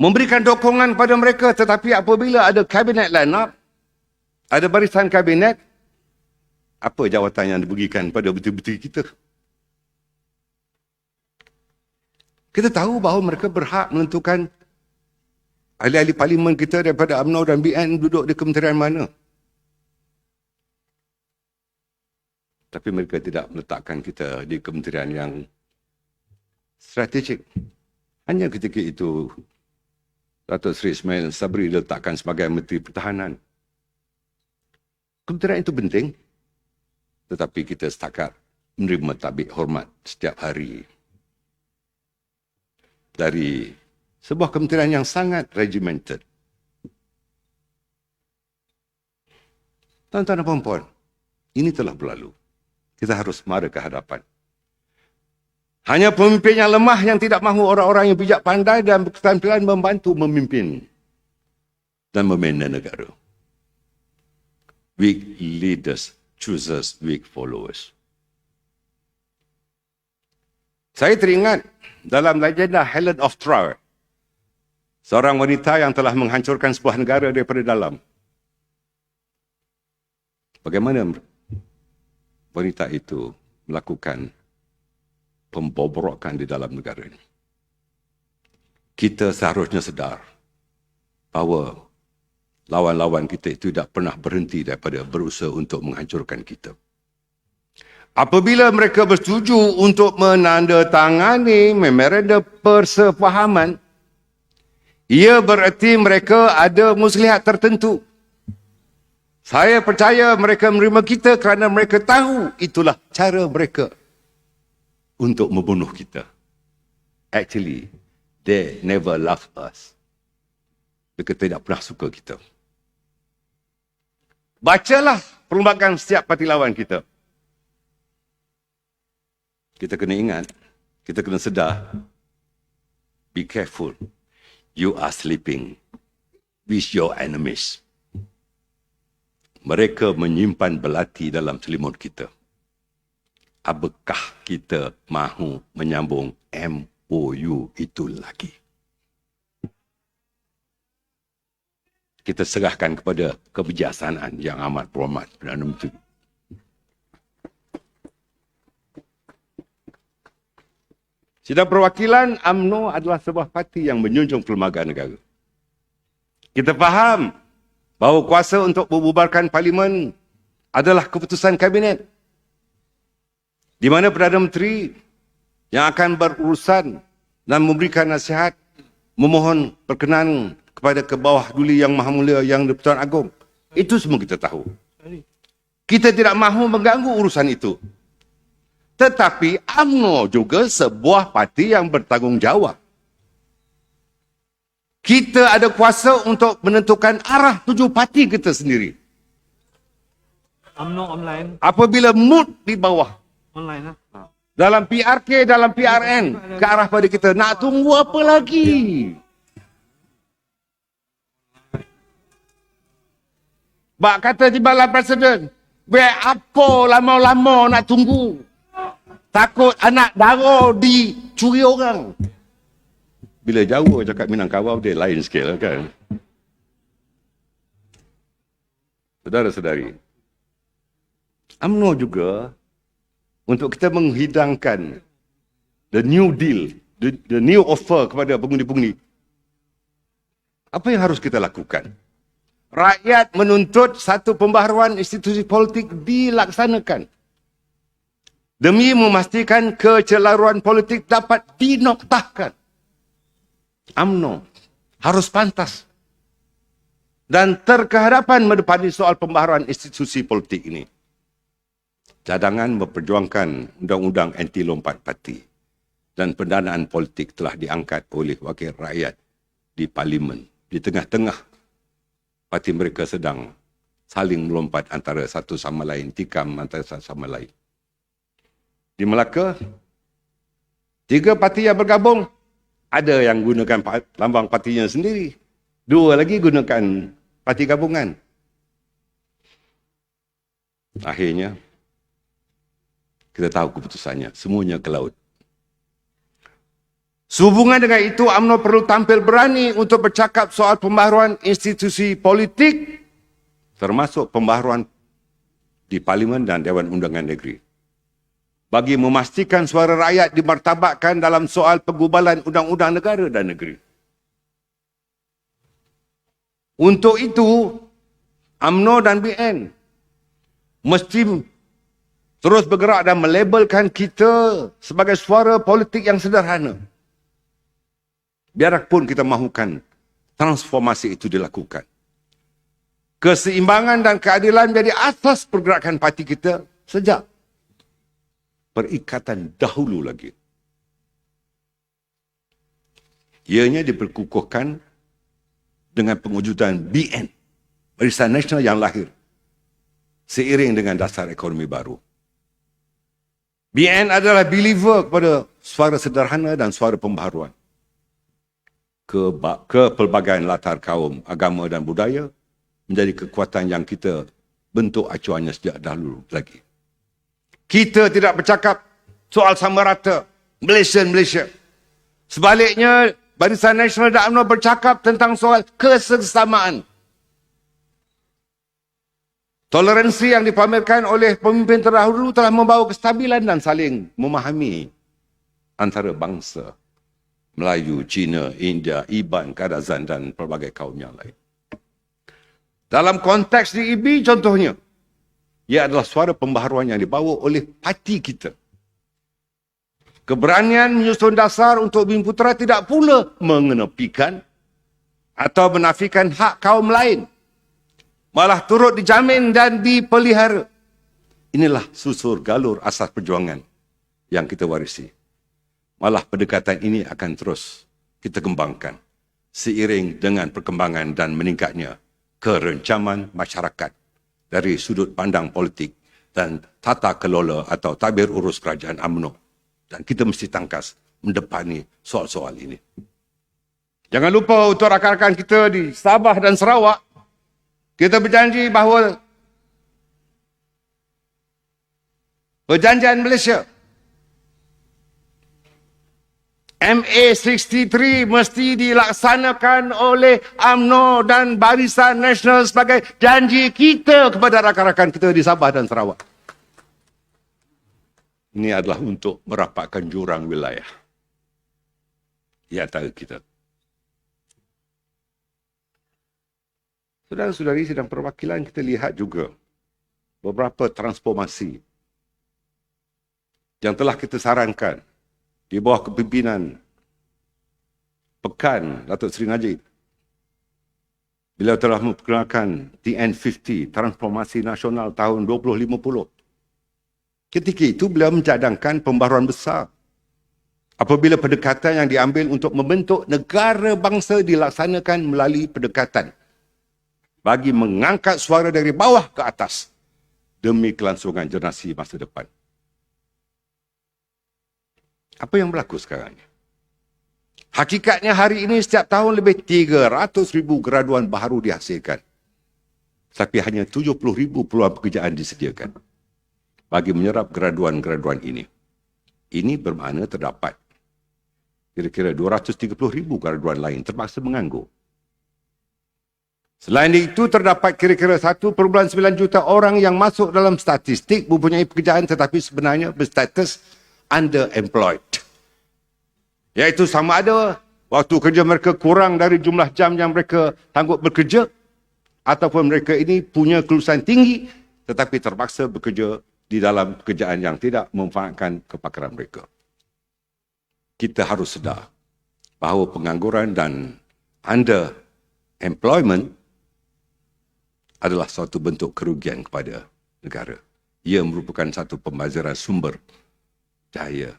Speaker 1: memberikan dukungan pada mereka, tetapi apabila ada kabinet line up, ada barisan kabinet, apa jawatan yang diberikan pada betul-betul kita? Kita tahu bahawa mereka berhak menentukan ahli-ahli parlimen kita daripada UMNO dan BN duduk di kementerian mana. Tapi mereka tidak meletakkan kita di kementerian yang strategik. Hanya ketika itu, Datuk Seri Ismail Sabri diletakkan sebagai Menteri Pertahanan. Kementerian itu penting, tetapi kita setakat menerima tabik hormat setiap hari dari sebuah kementerian yang sangat regimented. Tuan-tuan dan puan-puan, ini telah berlalu. Kita harus mara ke hadapan. Hanya pemimpin yang lemah yang tidak mahu orang-orang yang bijak pandai dan berketerampilan membantu memimpin dan membina negara. Weak leaders chooses weak followers. Saya teringat dalam legenda Helen of Troy, seorang wanita yang telah menghancurkan sebuah negara daripada dalam. Bagaimana wanita itu melakukan pembobrokan di dalam negara ini? Kita seharusnya sedar bahawa lawan-lawan kita itu tidak pernah berhenti daripada berusaha untuk menghancurkan kita. Apabila mereka bersetuju untuk menandatangani memorandum persefahaman, ia bererti mereka ada muslihat tertentu. Saya percaya mereka menerima kita kerana mereka tahu itulah cara mereka untuk membunuh kita. Actually, they never love us. Mereka tidak pernah suka kita. Bacalah perlembagaan setiap parti lawan kita. Kita kena ingat, kita kena sedar. Be careful. You are sleeping with your enemies. Mereka menyimpan belati dalam selimut kita. Apakah kita mahu menyambung MOU itu lagi? Kita serahkan kepada kebijaksanaan yang amat berhormat Perdana Menteri. Sidang Perwakilan UMNO adalah sebuah parti yang menjunjung perlembagaan negara. Kita faham bahawa kuasa untuk membubarkan parlimen adalah keputusan kabinet, di mana Perdana Menteri yang akan berurusan dan memberikan nasihat memohon perkenan kepada ke bawah duli yang Maha Mulia yang di-Pertuan Agong. Itu semua kita tahu. Kita tidak mahu mengganggu urusan itu. Tetapi UMNO juga sebuah parti yang bertanggungjawab. Kita ada kuasa untuk menentukan arah tuju parti kita sendiri.
Speaker 2: UMNO online.
Speaker 1: Apabila mood di bawah,
Speaker 2: Online lah.
Speaker 1: dalam PRK, dalam PRN, ke arah pada kita, nak tunggu apa lagi? Bak kata Timbalan Presiden, biar apa lama-lama nak tunggu? Takut anak dara dicuri orang. Bila jauh cakap Minangkabau, dia lain sikit lah kan. Saudara-saudari, UMNO juga untuk kita menghidangkan the new deal, the new offer kepada pengundi-pengundi. Apa yang harus kita lakukan? Rakyat menuntut satu pembaharuan institusi politik dilaksanakan demi memastikan kecelaruan politik dapat dinoktahkan. UMNO harus pantas dan terkehadapan menepani soal pembaharuan institusi politik ini. cadangan memperjuangkan undang-undang anti lompat parti dan pendanaan politik telah diangkat oleh wakil rakyat di parlimen di tengah-tengah parti mereka sedang saling melompat antara satu sama lain, tikam antara satu sama lain. Di Melaka, 3 parti yang bergabung, ada yang gunakan lambang partinya sendiri, 2 lagi gunakan parti gabungan. Akhirnya, kita tahu keputusannya, semuanya ke laut. Sehubungan dengan itu, UMNO perlu tampil berani untuk bercakap soal pembaharuan institusi politik, termasuk pembaharuan di Parlimen dan Dewan Undangan Negeri, bagi memastikan suara rakyat dimartabatkan dalam soal penggubalan undang-undang negara dan negeri. Untuk itu, UMNO dan BN mesti terus bergerak dan melabelkan kita sebagai suara politik yang sederhana. Biarpun kita mahukan transformasi itu dilakukan. Keseimbangan dan keadilan menjadi asas pergerakan parti kita sejak perikatan dahulu lagi. Ianya diperkukuhkan dengan pengujudan BN, Barisan Nasional yang lahir seiring dengan dasar ekonomi baru. BN adalah believer kepada suara sederhana dan suara pembaharuan. Kepelbagaian latar kaum, agama dan budaya menjadi kekuatan yang kita bentuk acuannya sejak dahulu lagi. Kita tidak bercakap soal sama rata Malaysia. Sebaliknya, Barisan Nasional dan UMNO bercakap tentang soal kesesamaan. Toleransi yang dipamerkan oleh pemimpin terdahulu telah membawa kestabilan dan saling memahami antara bangsa Melayu, Cina, India, Iban, Kadazan dan pelbagai kaum yang lain. Dalam konteks DEB contohnya, ia adalah suara pembaharuan yang dibawa oleh parti kita. Keberanian menyusun dasar untuk Bumi Putera tidak pula mengenepikan atau menafikan hak kaum lain, malah turut dijamin dan dipelihara. Inilah susur galur asas perjuangan yang kita warisi. Malah pendekatan ini akan terus kita kembangkan seiring dengan perkembangan dan meningkatnya kerencaman masyarakat dari sudut pandang politik dan tata kelola atau tabir urus kerajaan UMNO. Dan kita mesti tangkas mendepani soal-soal ini. Jangan lupa untuk rakan-rakan kita di Sabah dan Sarawak, kita berjanji bahawa perjanjian Malaysia MA63 mesti dilaksanakan oleh UMNO dan Barisan Nasional sebagai janji kita kepada rakan-rakan kita di Sabah dan Sarawak. Ini adalah untuk merapatkan jurang wilayah di antara kita. Saudara-saudari sidang perwakilan, kita lihat juga beberapa transformasi yang telah kita sarankan di bawah kepimpinan Pekan Datuk Seri Najib. Beliau telah memperkenalkan TN50, Transformasi Nasional tahun 2050. Ketika itu beliau mencadangkan pembaharuan besar apabila pendekatan yang diambil untuk membentuk negara bangsa dilaksanakan melalui pendekatan bagi mengangkat suara dari bawah ke atas demi kelangsungan generasi masa depan. Apa yang berlaku sekarang ini? Hakikatnya hari ini setiap tahun lebih 300,000 graduan baru dihasilkan. Tapi hanya 70,000 peluang pekerjaan disediakan bagi menyerap graduan-graduan ini. Ini bermakna terdapat kira-kira 230,000 graduan lain terpaksa menganggur. Selain itu, terdapat kira-kira 1.9 juta orang yang masuk dalam statistik mempunyai pekerjaan tetapi sebenarnya berstatus underemployed. Iaitu sama ada waktu kerja mereka kurang dari jumlah jam yang mereka sanggup bekerja ataupun mereka ini punya kelulusan tinggi tetapi terpaksa bekerja di dalam pekerjaan yang tidak memanfaatkan kepakaran mereka. Kita harus sedar bahawa pengangguran dan underemployment adalah suatu bentuk kerugian kepada negara. Ia merupakan satu pembaziran sumber daya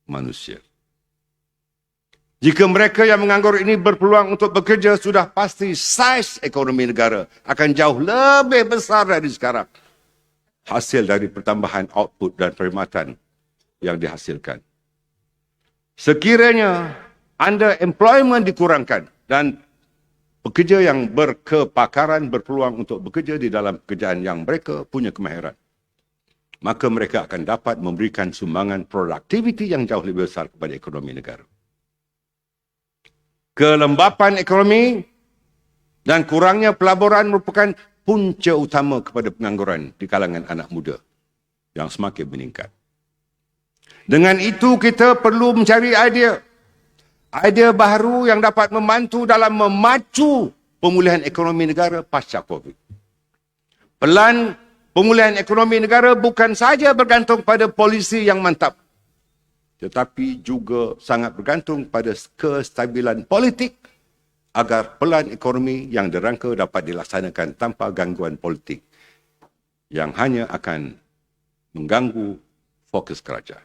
Speaker 1: manusia. Jika mereka yang menganggur ini berpeluang untuk bekerja, sudah pasti saiz ekonomi negara akan jauh lebih besar dari sekarang. Hasil dari pertambahan output dan perkhidmatan yang dihasilkan. Sekiranya underemployment dikurangkan dan pekerja yang berkepakaran berpeluang untuk bekerja di dalam pekerjaan yang mereka punya kemahiran, maka mereka akan dapat memberikan sumbangan produktiviti yang jauh lebih besar kepada ekonomi negara. Kelembapan ekonomi dan kurangnya pelaburan merupakan punca utama kepada pengangguran di kalangan anak muda yang semakin meningkat. Dengan itu, kita perlu mencari idea baru yang dapat membantu dalam memacu pemulihan ekonomi negara pasca COVID. Pelan pemulihan ekonomi negara bukan sahaja bergantung pada polisi yang mantap, tetapi juga sangat bergantung pada kestabilan politik agar pelan ekonomi yang dirangka dapat dilaksanakan tanpa gangguan politik yang hanya akan mengganggu fokus kerajaan.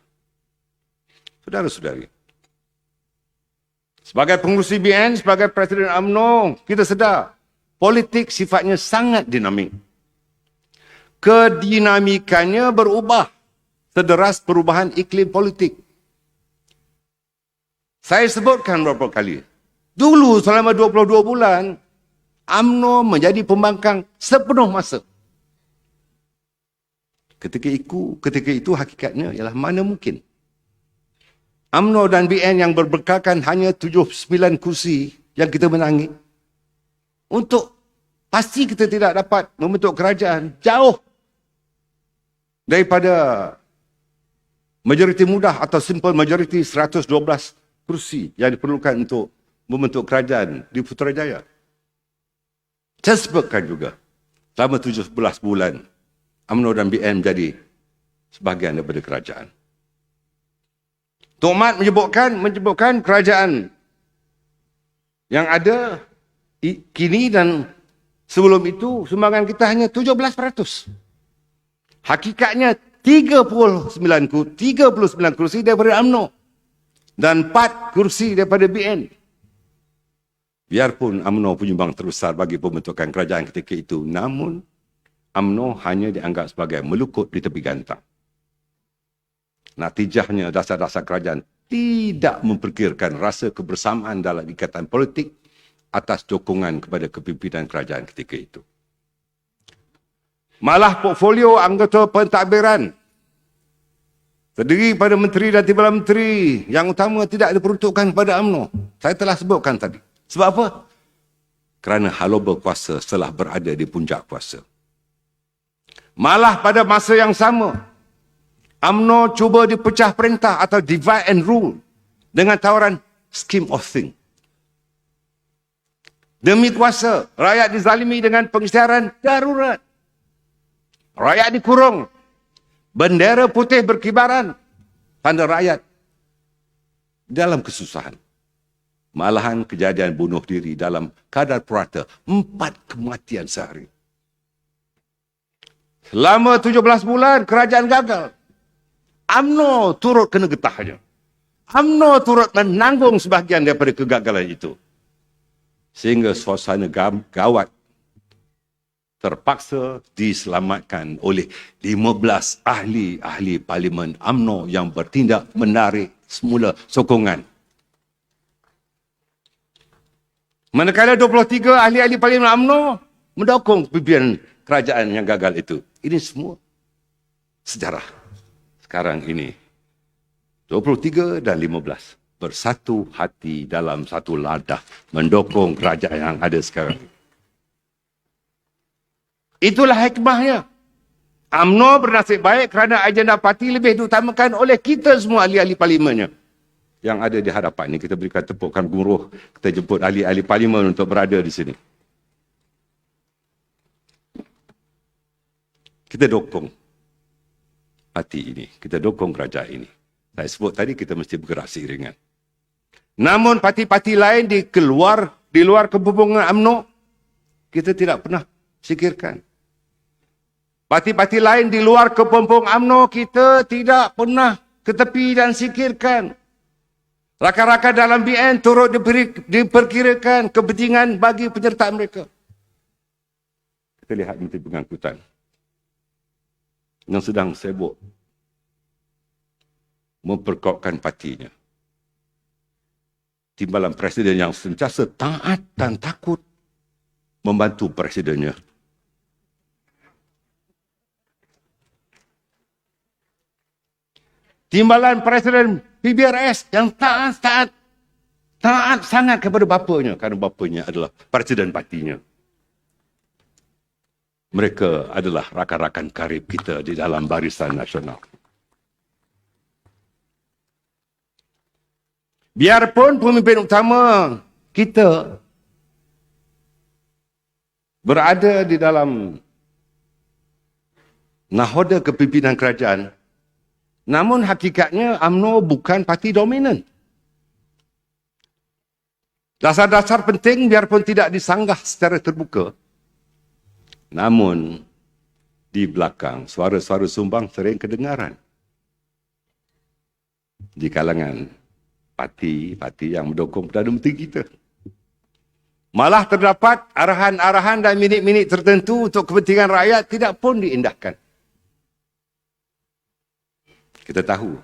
Speaker 1: Saudara-saudari, sebagai pengurusi BN, sebagai Presiden UMNO, kita sedar politik sifatnya sangat dinamik. Kedinamikannya berubah sederas perubahan iklim politik. Saya sebutkan beberapa kali. Dulu selama 22 bulan, UMNO menjadi pembangkang sepenuh masa. Ketika itu hakikatnya ialah mana mungkin UMNO dan BN yang berbekalkan hanya 79 kursi yang kita menangi, untuk pasti kita tidak dapat membentuk kerajaan jauh daripada majoriti mudah atau simple majority 112 kursi yang diperlukan untuk membentuk kerajaan di Putrajaya. Saya sebutkan juga, selama 17 bulan, UMNO dan BN menjadi sebahagian daripada kerajaan. Tok Mat menyebutkan kerajaan yang ada kini dan sebelum itu, sumbangan kita hanya 17%. Hakikatnya 39 kursi daripada UMNO dan 4 kursi daripada BN. Biarpun UMNO penyumbang terbesar bagi pembentukan kerajaan ketika itu, namun UMNO hanya dianggap sebagai melukut di tepi gantang. Natijahnya, dasar-dasar kerajaan tidak memperkirakan rasa kebersamaan dalam ikatan politik atas dukungan kepada kepimpinan kerajaan ketika itu. Malah portfolio anggota pentadbiran terdiri pada menteri dan timbalan menteri yang utama tidak diperuntukkan kepada UMNO. Saya telah sebutkan tadi. Sebab apa? Kerana haloba kuasa telah berada di puncak kuasa. Malah pada masa yang sama, UMNO cuba dipecah perintah atau divide and rule dengan tawaran scheme of things. Demi kuasa, rakyat dizalimi dengan pengisytiharan darurat. Rakyat dikurung. Bendera putih berkibaran. Tanda rakyat dalam kesusahan. Malahan kejadian bunuh diri dalam kadar purata 4 kematian sehari. Selama 17 bulan kerajaan gagal. UMNO turut kena getahnya. UMNO turut menanggung sebahagian daripada kegagalan itu. Sehingga suasana gawat terpaksa diselamatkan oleh 15 ahli parlimen UMNO yang bertindak menarik semula sokongan. Manakala 23 ahli parlimen UMNO mendukung pimpinan kerajaan yang gagal itu. Ini semua sejarah. Sekarang ini 23 dan 15 bersatu hati dalam satu ladah mendukung kerajaan yang ada sekarang. Itulah hikmahnya. UMNO bernasib baik kerana agenda parti lebih diutamakan oleh kita semua ahli-ahli parlimennya. Yang ada di hadapan ini, kita berikan tepukan gemuruh, kita jemput ahli-ahli parlimen untuk berada di sini. Kita dukung parti ini, kita dukung kerajaan ini. Saya sebut tadi, kita mesti bergerak seiringan. Namun parti-parti lain di luar kepemimpinan UMNO, kita tidak pernah fikirkan. Parti-parti lain di luar kepompong UMNO kita tidak pernah ke tepi dan singkirkan. Rakan-rakan dalam BN turut diperkirakan kepentingan bagi penyertaan mereka. Kita lihat Menteri Pengangkutan yang sedang sibuk memperkuatkan partinya. Timbalan Presiden yang sentiasa taat dan takut membantu Presidennya. Timbalan Presiden PBRS yang taat sangat kepada bapanya kerana bapanya adalah Presiden partinya. Mereka adalah rakan-rakan karib kita di dalam Barisan Nasional. Biarpun pemimpin utama kita berada di dalam nahoda kepimpinan kerajaan, namun hakikatnya UMNO bukan parti dominan. Dasar-dasar penting biarpun tidak disanggah secara terbuka, namun di belakang suara-suara sumbang sering kedengaran di kalangan parti-parti yang mendukung Perdana Menteri kita. Malah terdapat arahan-arahan dan minit-minit tertentu untuk kepentingan rakyat tidak pun diindahkan. Kita tahu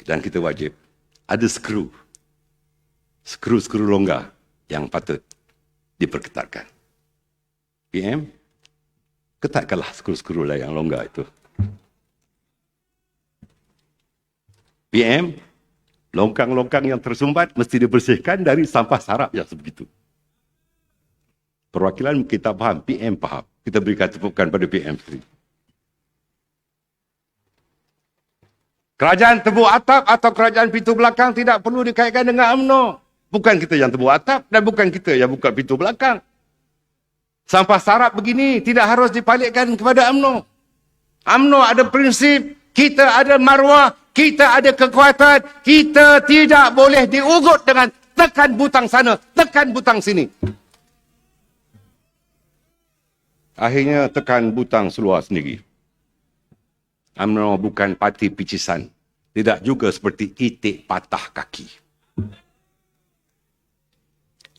Speaker 1: dan kita wajib ada skru longgar yang patut diperketatkan. PM, ketatkanlah skru-skru lah yang longgar itu. PM, longkang-longkang yang tersumbat mesti dibersihkan dari sampah sarap yang sebegitu. Perwakilan kita faham, PM faham. Kita berikan tepukan pada PM sendiri. Kerajaan tebuk atap atau kerajaan pintu belakang tidak perlu dikaitkan dengan UMNO. Bukan kita yang tebuk atap dan bukan kita yang buka pintu belakang. Sampah sarap begini tidak harus dipalikkan kepada UMNO. UMNO ada prinsip, kita ada maruah, kita ada kekuatan, kita tidak boleh diugut dengan tekan butang sana, tekan butang sini. Akhirnya tekan butang seluar sendiri. UMNO bukan parti picisan. Tidak juga seperti itik patah kaki.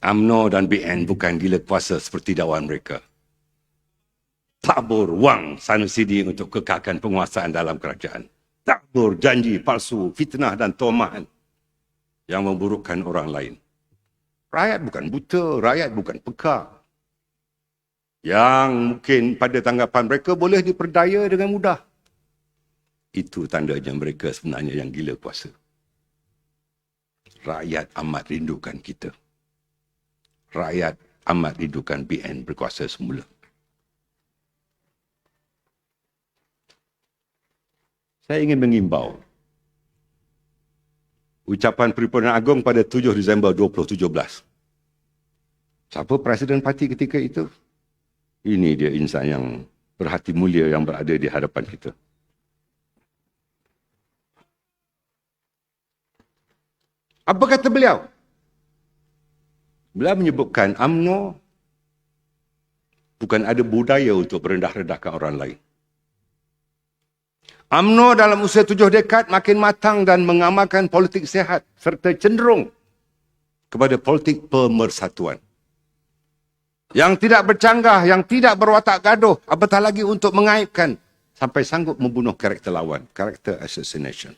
Speaker 1: UMNO dan BN bukan gila kuasa seperti dakwaan mereka. Tabur wang sana sini untuk kekalkan penguasaan dalam kerajaan. Tabur janji palsu, fitnah dan tomahan yang memburukkan orang lain. Rakyat bukan buta, rakyat bukan peka. Yang mungkin pada tanggapan mereka boleh diperdaya dengan mudah. Itu tandanya mereka sebenarnya yang gila kuasa. Rakyat amat rindukan kita. Rakyat amat rindukan BN berkuasa semula. Saya ingin mengimbau ucapan Perhimpunan Agong pada 7 Disember 2017. Siapa Presiden Parti ketika itu? Ini dia insan yang berhati mulia yang berada di hadapan kita. Apa kata beliau? Beliau menyebutkan UMNO bukan ada budaya untuk merendah-rendahkan orang lain. UMNO dalam usia 7 dekad makin matang dan mengamalkan politik sehat serta cenderung kepada politik pemersatuan. Yang tidak bercanggah, yang tidak berwatak gaduh, apatah lagi untuk mengaibkan sampai sanggup membunuh karakter lawan, karakter assassination.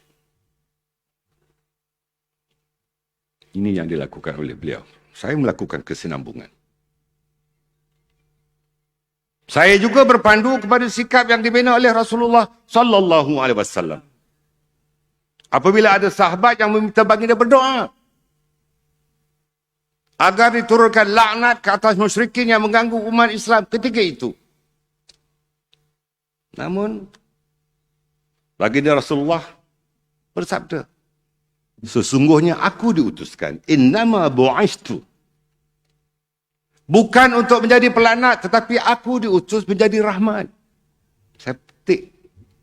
Speaker 1: Ini yang dilakukan oleh beliau. Saya melakukan kesinambungan. Saya juga berpandu kepada sikap yang dibina oleh Rasulullah sallallahu alaihi wasallam. Apabila ada sahabat yang meminta baginda berdoa agar diturunkan laknat ke atas musyrikin yang mengganggu umat Islam ketika itu. Namun baginda Rasulullah bersabda, sesungguhnya aku diutuskan, innama bu'istu, bukan untuk menjadi pelaknat, tetapi aku diutus menjadi rahmat. Saya petik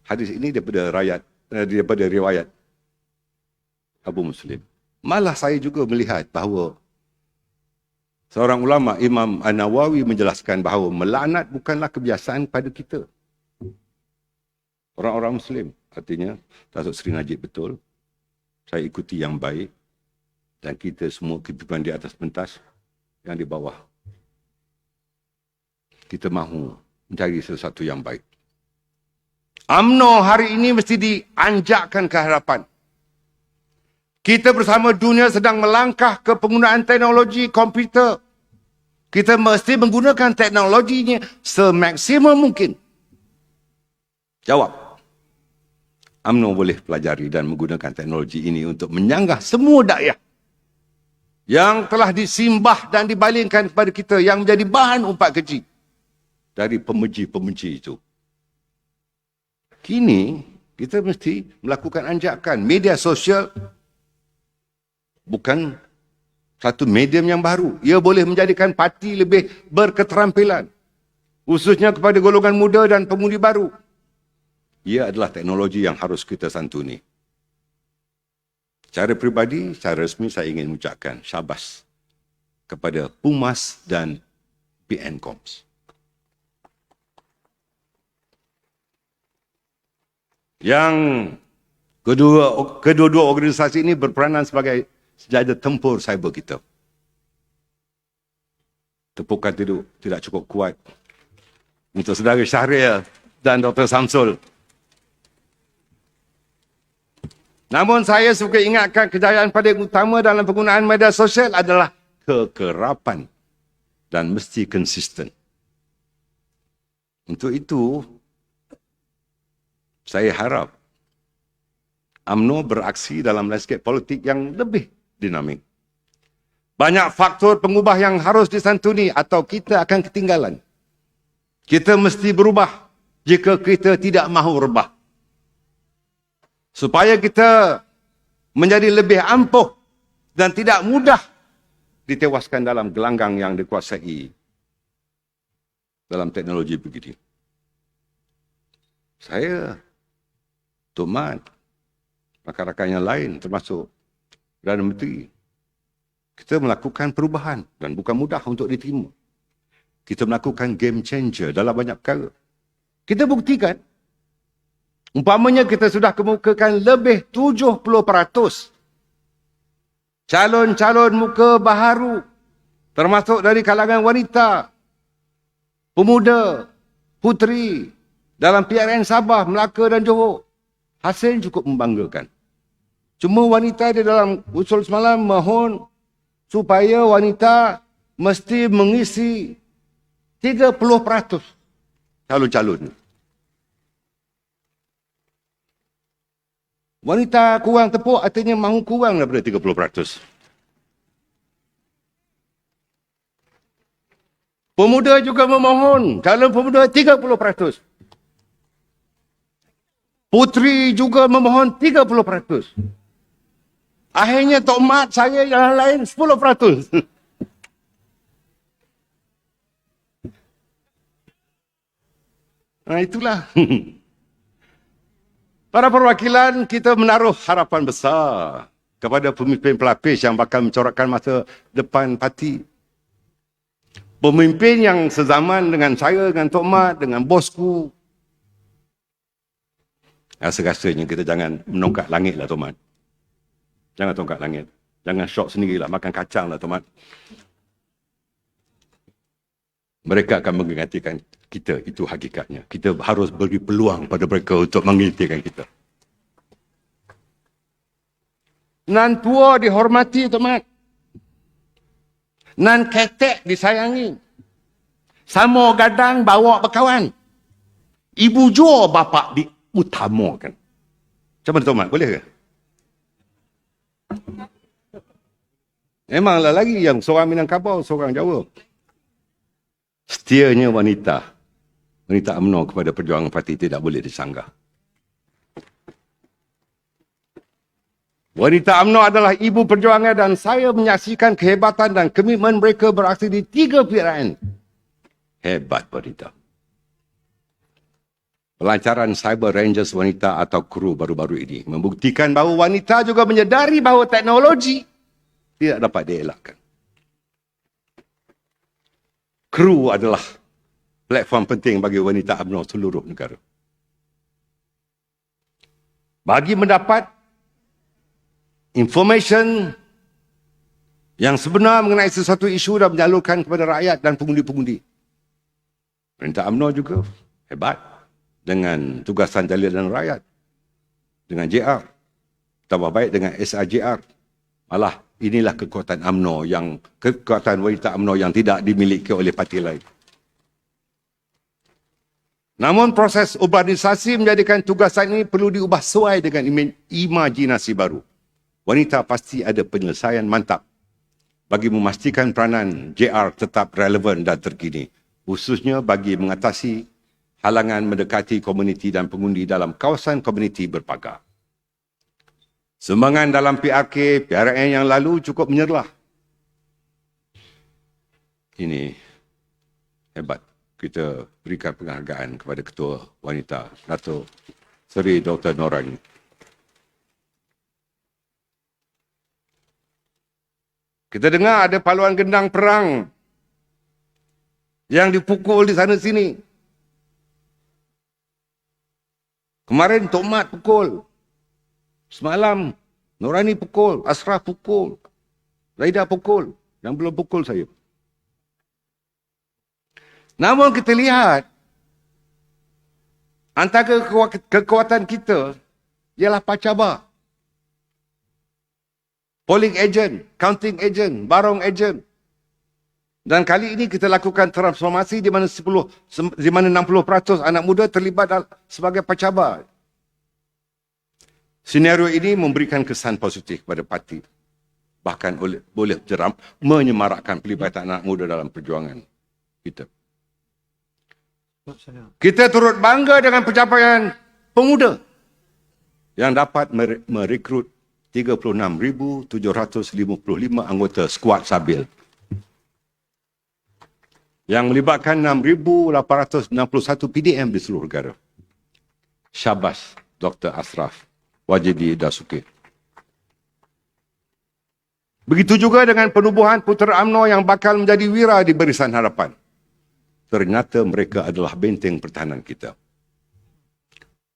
Speaker 1: hadis ini daripada riwayat Abu Muslim. Malah saya juga melihat bahawa Seorang ulama, Imam An-Nawawi menjelaskan bahawa melaknat bukanlah kebiasaan pada kita. Orang-orang Muslim. Artinya, Datuk Seri Najib betul. Saya ikuti yang baik. Dan kita semua kehidupan di atas pentas, yang di bawah. Kita mahu mencari sesuatu yang baik. UMNO hari ini mesti dianjakkan ke hadapan. Kita bersama dunia sedang melangkah ke penggunaan teknologi komputer. Kita mesti menggunakan teknologinya semaksimum mungkin. Jawab. UMNO boleh pelajari dan menggunakan teknologi ini untuk menyanggah semua dakwah yang telah disimbah dan dibalingkan kepada kita, yang menjadi bahan umpat keji dari pemuji-pemuji itu. Kini, kita mesti melakukan anjakan. Media sosial bukan satu medium yang baru. Ia boleh menjadikan parti lebih berketerampilan, khususnya kepada golongan muda dan pemudi baru. Ia adalah teknologi yang harus kita santuni. Secara peribadi, secara resmi saya ingin mengucapkan syabas kepada PUMAS dan PNCOMS. Yang kedua-dua organisasi ini berperanan sebagai senjata tempur cyber kita. Tepukan tidak cukup kuat untuk Saudara Syahril dan Dr. Samsul. Namun saya suka ingatkan kejayaan paling utama dalam penggunaan media sosial adalah kekerapan dan mesti konsisten. Untuk itu, saya harap UMNO beraksi dalam landscape politik yang lebih dinamik. Banyak faktor pengubah yang harus disantuni atau kita akan ketinggalan. Kita mesti berubah jika kita tidak mahu rebah. Supaya kita menjadi lebih ampuh dan tidak mudah ditewaskan dalam gelanggang yang dikuasai dalam teknologi begini. Saya, Tok Mat, rakan-rakan yang lain termasuk Perdana Menteri, kita melakukan perubahan dan bukan mudah untuk diterima. Kita melakukan game changer dalam banyak perkara. Kita buktikan, umpamanya kita sudah kemukakan lebih 70% calon-calon muka baharu, termasuk dari kalangan wanita, pemuda, puteri, dalam PRN Sabah, Melaka dan Johor. Hasil cukup membanggakan. Cuma wanita di dalam usul semalam mohon supaya wanita mesti mengisi 30% calon-calon. Wanita kurang tepuk artinya mahu kurang daripada 30%. Pemuda juga memohon calon pemuda 30%. Puteri juga memohon 30%. Akhirnya Tok Mat, saya yang lain 10%. Nah itulah. Para perwakilan, kita menaruh harapan besar kepada pemimpin pelapis yang bakal mencorakkan masa depan parti. Pemimpin yang sezaman dengan saya, dengan Tok Mat, dengan bosku. Rasa-rasanya kita jangan menongkat langit lah, Tok Mat. Jangan tongkat langit. Jangan syok sendirilah, makan kacang lah, Tok Mat. Mereka akan menggantikan kita, itu hakikatnya. Kita harus beri peluang pada mereka untuk menggantikan kita. Nan tua dihormati, Tok Mat. Nan ketek disayangi. Samo gadang bawa berkawan. Ibu jua bapak diutamakan. Macam mana, Tok Mat? Boleh ke? Memanglah lagi yang seorang Minangkabau, seorang Jawa. Setianya wanita UMNO kepada perjuangan parti tidak boleh disanggah. Wanita UMNO adalah ibu perjuangan dan saya menyaksikan kehebatan dan komitmen mereka beraksi di 3 PRN. Hebat wanita. Pelancaran Cyber Rangers wanita atau kru baru-baru ini membuktikan bahawa wanita juga menyedari bahawa teknologi tidak dapat dielakkan. kru adalah platform penting bagi wanita UMNO seluruh negara. Bagi mendapat information yang sebenar mengenai sesuatu isu dan menyalurkan kepada rakyat dan pengundi-pengundi. Perintah UMNO juga hebat dengan tugasan jalinan rakyat, dengan JR, tambah baik dengan SRJR. Malah inilah kekuatan UMNO kekuatan wanita UMNO yang tidak dimiliki oleh parti lain. Namun proses urbanisasi menjadikan tugasan ini perlu diubah sesuai dengan imajinasi baru. Wanita pasti ada penyelesaian mantap bagi memastikan peranan JR tetap relevan dan terkini, khususnya bagi mengatasi halangan mendekati komuniti dan pengundi dalam kawasan komuniti berpagar. Sumbangan dalam PRK, PRN yang lalu cukup menyerlah. Ini hebat. Kita berikan penghargaan kepada Ketua Wanita, Dato' Seri Dr. Norani. Kita dengar ada paluan gendang perang yang dipukul di sana sini. Kemarin Tok Mat pukul. Semalam Norani pukul, Ashraf pukul, Zaida pukul, yang belum pukul saya. Namun kita lihat antara kekuatan kita ialah Pacaba, polling agent, counting agent, barong agent. Dan kali ini kita lakukan transformasi di mana 60% anak muda terlibat sebagai Pacaba. Senario ini memberikan kesan positif kepada parti. Bahkan boleh menyemarakkan pelibatan anak muda dalam perjuangan kita. Kita turut bangga dengan pencapaian pemuda yang dapat merekrut 36,755 anggota skuad Sabil yang melibatkan 6,861 PDM di seluruh negara. Syabas Dr. Ashraf Wajidi Dasuki. Begitu juga dengan penubuhan putera UMNO yang bakal menjadi wira di Barisan Harapan. Ternyata mereka adalah benteng pertahanan kita.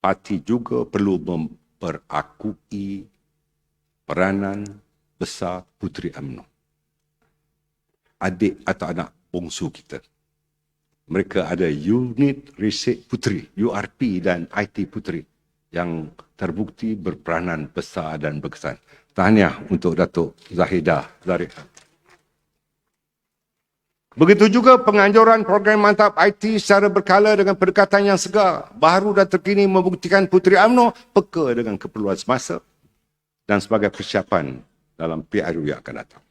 Speaker 1: Parti juga perlu memperakui peranan besar puteri UMNO. Adik atau anak bongsu kita. Mereka ada unit research puteri, URP dan IT puteri yang terbukti berperanan besar dan berkesan. Tahniah untuk Datuk Zahidah Zarika. Begitu juga penganjuran program mantap IT secara berkala dengan pendekatan yang segar, baru dan terkini membuktikan puteri UMNO peka dengan keperluan semasa dan sebagai persiapan dalam PRU yang akan datang.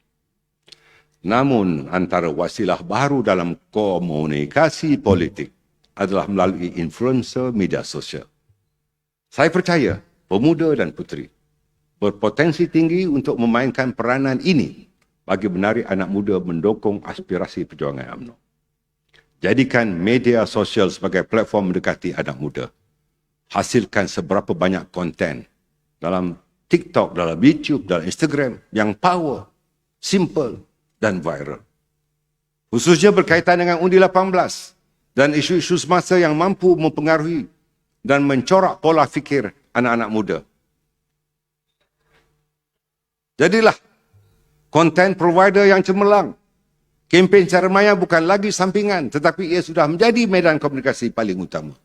Speaker 1: Namun antara wasilah baru dalam komunikasi politik adalah melalui influencer media sosial. Saya percaya pemuda dan puteri berpotensi tinggi untuk memainkan peranan ini bagi menarik anak muda mendukung aspirasi perjuangan UMNO. Jadikan media sosial sebagai platform mendekati anak muda. Hasilkan seberapa banyak konten dalam TikTok, dalam YouTube, dalam Instagram yang power, simple dan viral. Khususnya berkaitan dengan undi 18 dan isu-isu semasa yang mampu mempengaruhi dan mencorak pola fikir anak-anak muda. Jadilah konten provider yang cemerlang. Kempen secara maya bukan lagi sampingan, tetapi ia sudah menjadi medan komunikasi paling utama.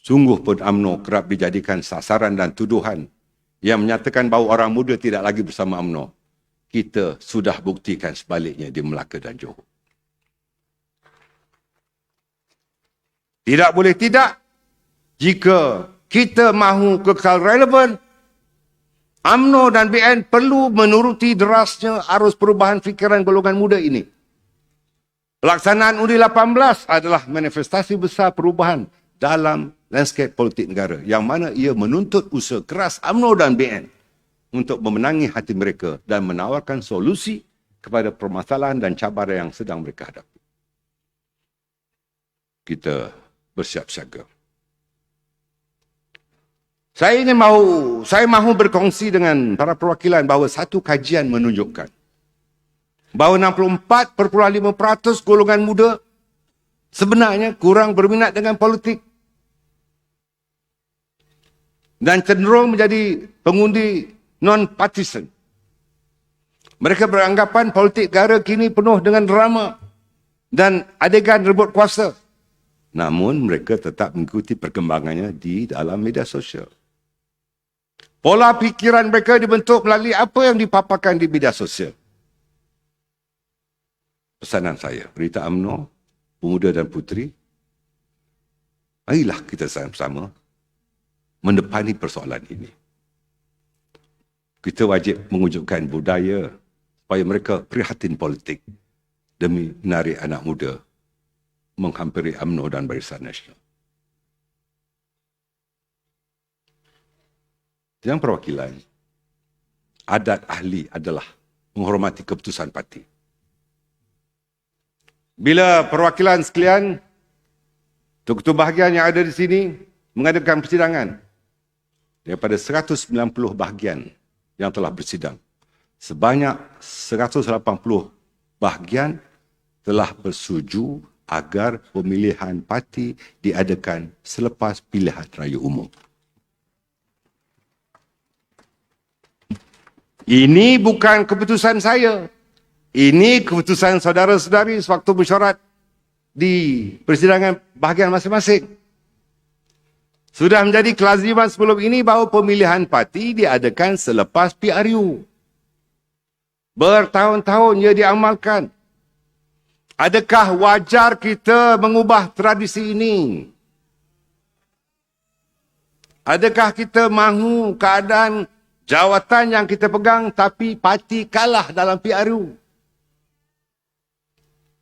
Speaker 1: Sungguh pun UMNO kerap dijadikan sasaran dan tuduhan yang menyatakan bahawa orang muda tidak lagi bersama UMNO. Kita sudah buktikan sebaliknya di Melaka dan Johor. Tidak boleh tidak, jika kita mahu kekal relevan, UMNO dan BN perlu menuruti derasnya arus perubahan fikiran golongan muda ini. Pelaksanaan undi 18 adalah manifestasi besar perubahan dalam landscape politik negara yang mana ia menuntut usaha keras UMNO dan BN untuk memenangi hati mereka dan menawarkan solusi kepada permasalahan dan cabaran yang sedang mereka hadapi. Kita bersiap siaga. Saya mahu berkongsi dengan para perwakilan bahawa satu kajian menunjukkan bahawa 64.5% golongan muda sebenarnya kurang berminat dengan politik dan cenderung menjadi pengundi non-partisan. Mereka beranggapan politik negara kini penuh dengan drama dan adegan rebut kuasa. Namun mereka tetap mengikuti perkembangannya di dalam media sosial. Pola fikiran mereka dibentuk melalui apa yang dipaparkan di media sosial. Pesanan saya, berita UMNO, pemuda dan puteri, marilah kita sama-sama mendepani persoalan ini. Kita wajib mewujudkan budaya supaya mereka prihatin politik demi menarik anak muda menghampiri UMNO dan Barisan Nasional. Yang perwakilan, adat ahli adalah menghormati keputusan parti. Bila perwakilan sekalian, ketua bahagian yang ada di sini mengadakan persidangan daripada 190 bahagian yang telah bersidang, sebanyak 180 bahagian telah bersetuju agar pemilihan parti diadakan selepas pilihan raya umum. Ini bukan keputusan saya. Ini keputusan saudara-saudari sewaktu mesyuarat di persidangan bahagian masing-masing. Sudah menjadi kelaziman sebelum ini bahawa pemilihan parti diadakan selepas PRU. Bertahun-tahun ia diamalkan. Adakah wajar kita mengubah tradisi ini? Adakah kita mahu keadaan jawatan yang kita pegang tapi parti kalah dalam PRU?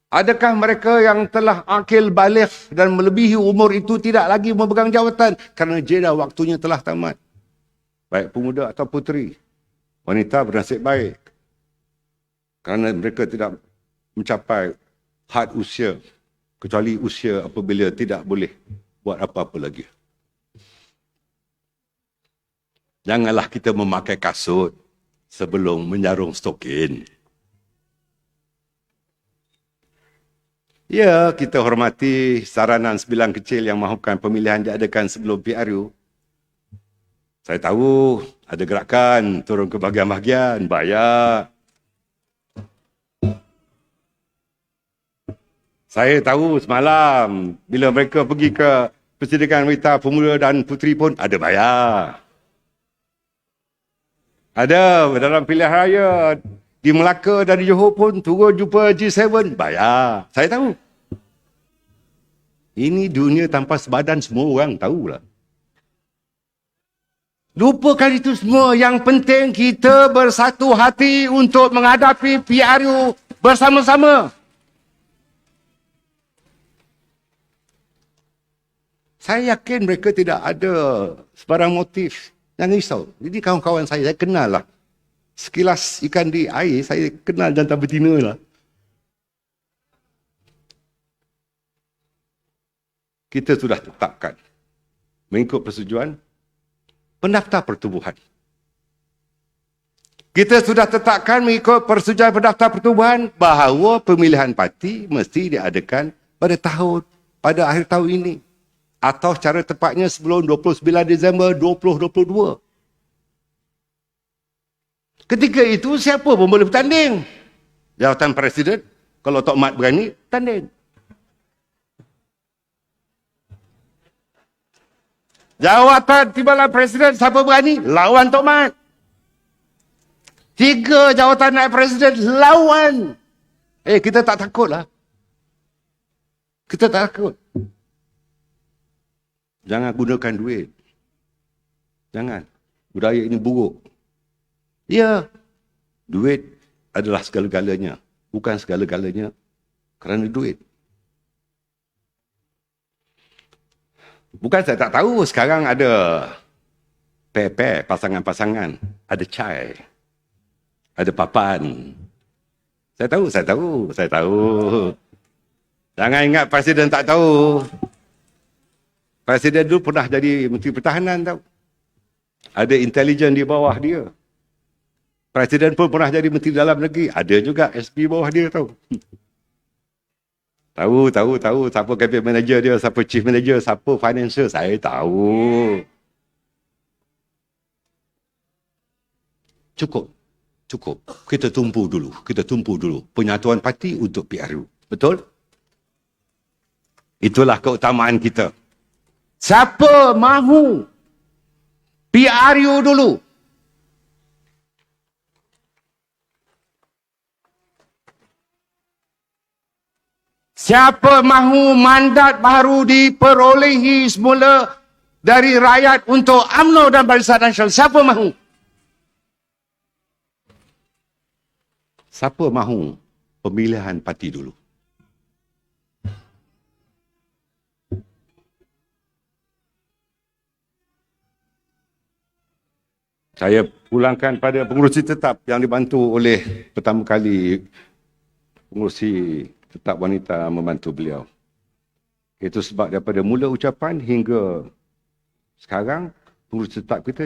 Speaker 1: Adakah mereka yang telah akil baligh dan melebihi umur itu tidak lagi memegang jawatan kerana jeda waktunya telah tamat? Baik pemuda atau puteri, wanita bernasib baik kerana mereka tidak mencapai had usia, kecuali usia apabila tidak boleh buat apa-apa lagi. Janganlah kita memakai kasut sebelum menjarung stokin. Ya, kita hormati saranan sembilan kecil yang mahukan pemilihan diadakan sebelum PRU. Saya tahu ada gerakan turun ke bahagian-bahagian, bayar. Saya tahu semalam bila mereka pergi ke persidangan wanita, pemuda dan puteri pun ada bayar. Ada dalam pilihan raya di Melaka dan di Johor pun turun jumpa G7, bayar. Saya tahu. Ini dunia tanpa sebadan, semua orang tahulah. Lupakan itu semua. Yang penting kita bersatu hati untuk menghadapi PRU bersama-sama. Saya yakin mereka tidak ada sebarang motif. Jangan risau. Jadi kawan-kawan saya kenal lah. Sekilas ikan di air, saya kenal jantan betina lah. Kita sudah tetapkan mengikut persetujuan pendaftar pertubuhan. Kita sudah tetapkan mengikut persetujuan pendaftar pertubuhan bahawa pemilihan parti mesti diadakan pada akhir tahun ini. Atau secara tepatnya sebelum 29 Disember 2022. Ketika itu siapa pun boleh bertanding. Jawatan Presiden, kalau Tok Mat berani, tanding. Jawatan Timbalan Presiden, siapa berani? Lawan Tok Mat. 3 jawatan naib Presiden, lawan. Kita tak takut lah. Kita tak takut. Jangan gunakan duit. Jangan. Budaya ini buruk. Ya, duit adalah segala-galanya. Bukan segala-galanya kerana duit. Bukan saya tak tahu sekarang ada pair-pair, pasangan-pasangan. Ada cai. Ada papan. Saya tahu. Jangan ingat Presiden tak tahu. Presiden dulu pernah jadi Menteri Pertahanan tahu. Ada intelijen di bawah dia. Presiden pun pernah jadi Menteri Dalam Negeri. Ada juga SP bawah dia tahu. Tahu. Siapa campaign manager dia, siapa chief manager, siapa financial, saya tahu. Cukup. Kita tumpu dulu. Penyatuan parti untuk PRU. Betul? Itulah keutamaan kita. Siapa mahu PRU dulu? Siapa mahu mandat baru diperolehi semula dari rakyat untuk UMNO dan Barisan Nasional? Siapa mahu? Siapa mahu pemilihan parti dulu? Saya pulangkan pada pengurusi tetap yang dibantu oleh pertama kali pengurusi tetap wanita membantu beliau. Itu sebab daripada mula ucapan hingga sekarang, pengurusi tetap kita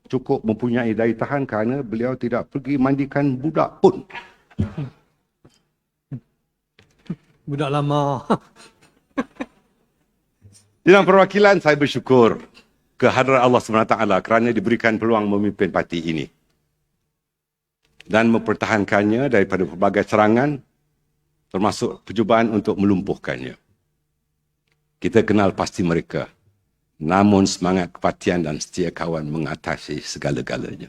Speaker 1: cukup mempunyai daya tahan kerana beliau tidak pergi mandikan budak pun.
Speaker 2: Budak lama.
Speaker 1: Dalam perwakilan, saya bersyukur kehadrat Allah SWT kerana diberikan peluang memimpin parti ini dan mempertahankannya daripada pelbagai serangan, termasuk percubaan untuk melumpuhkannya. Kita kenal pasti mereka, namun semangat kepartian dan setia kawan mengatasi segala-galanya.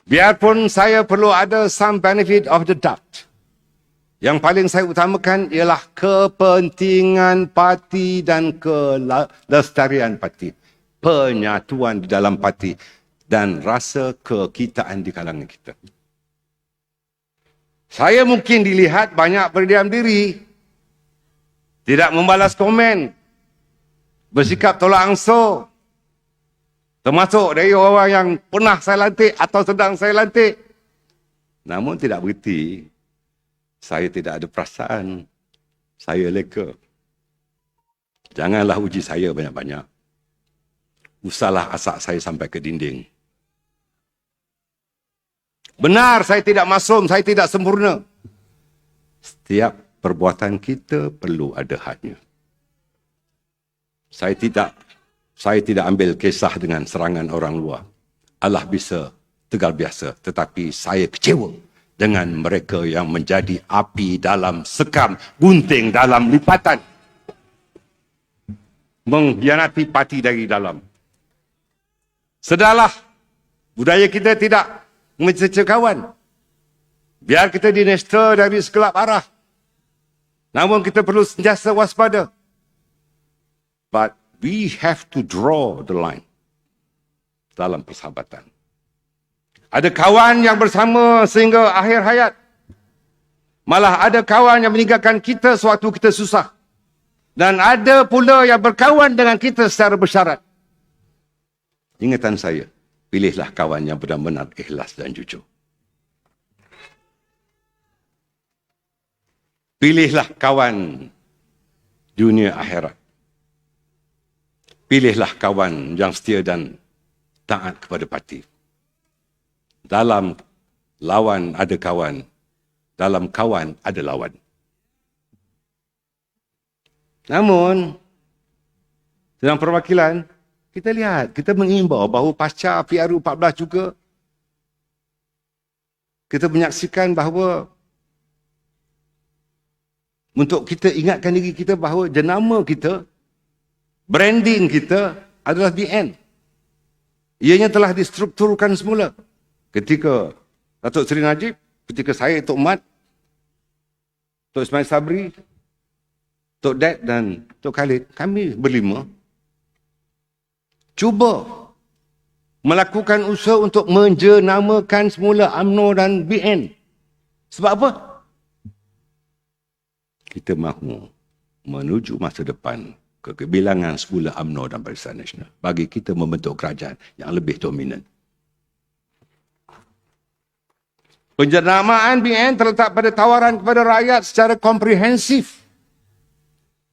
Speaker 1: Biarpun saya perlu ada some benefit of the doubt, yang paling saya utamakan ialah kepentingan parti dan kelestarian parti, penyatuan di dalam parti dan rasa kekitaan di kalangan kita. Saya mungkin dilihat banyak berdiam diri, tidak membalas komen, bersikap tolak ansur, termasuk dari orang yang pernah saya lantik atau sedang saya lantik. Namun tidak bererti saya tidak ada perasaan, saya leka. Janganlah uji saya banyak-banyak. Usahlah asak saya sampai ke dinding. Benar, saya tidak masum, saya tidak sempurna. Setiap perbuatan kita perlu ada hadnya. Saya tidak ambil kisah dengan serangan orang luar. Allah bisa tegal biasa, tetapi saya kecewa dengan mereka yang menjadi api dalam sekam, gunting dalam lipatan, mengkhianati parti dari dalam. Sedarlah, budaya kita tidak mencecah kawan. Biar kita dinesta dari sekelap arah. Namun kita perlu sentiasa waspada. But we have to draw the line dalam persahabatan. Ada kawan yang bersama sehingga akhir hayat. Malah ada kawan yang meninggalkan kita sewaktu kita susah. Dan ada pula yang berkawan dengan kita secara bersyarat. Ingatan saya, pilihlah kawan yang benar-benar ikhlas dan jujur. Pilihlah kawan dunia akhirat. Pilihlah kawan yang setia dan taat kepada parti. Dalam lawan ada kawan, dalam kawan ada lawan. Namun, dalam perwakilan, kita lihat, kita mengimbau bahawa pasca PRU 14 juga, kita menyaksikan bahawa untuk kita ingatkan diri kita bahawa jenama kita, branding kita adalah BN. Ianya telah distrukturkan semula. Ketika Datuk Seri Najib, ketika saya, Tok Mat, Tok Ismail Sabri, Tok Dad dan Tok Khalid, kami berlima cuba melakukan usaha untuk menjenamakan semula UMNO dan BN. Sebab apa? Kita mahu menuju masa depan kebilangan semula UMNO dan Barisan Nasional bagi kita membentuk kerajaan yang lebih dominan. Penjenamaan BN terletak pada tawaran kepada rakyat secara komprehensif.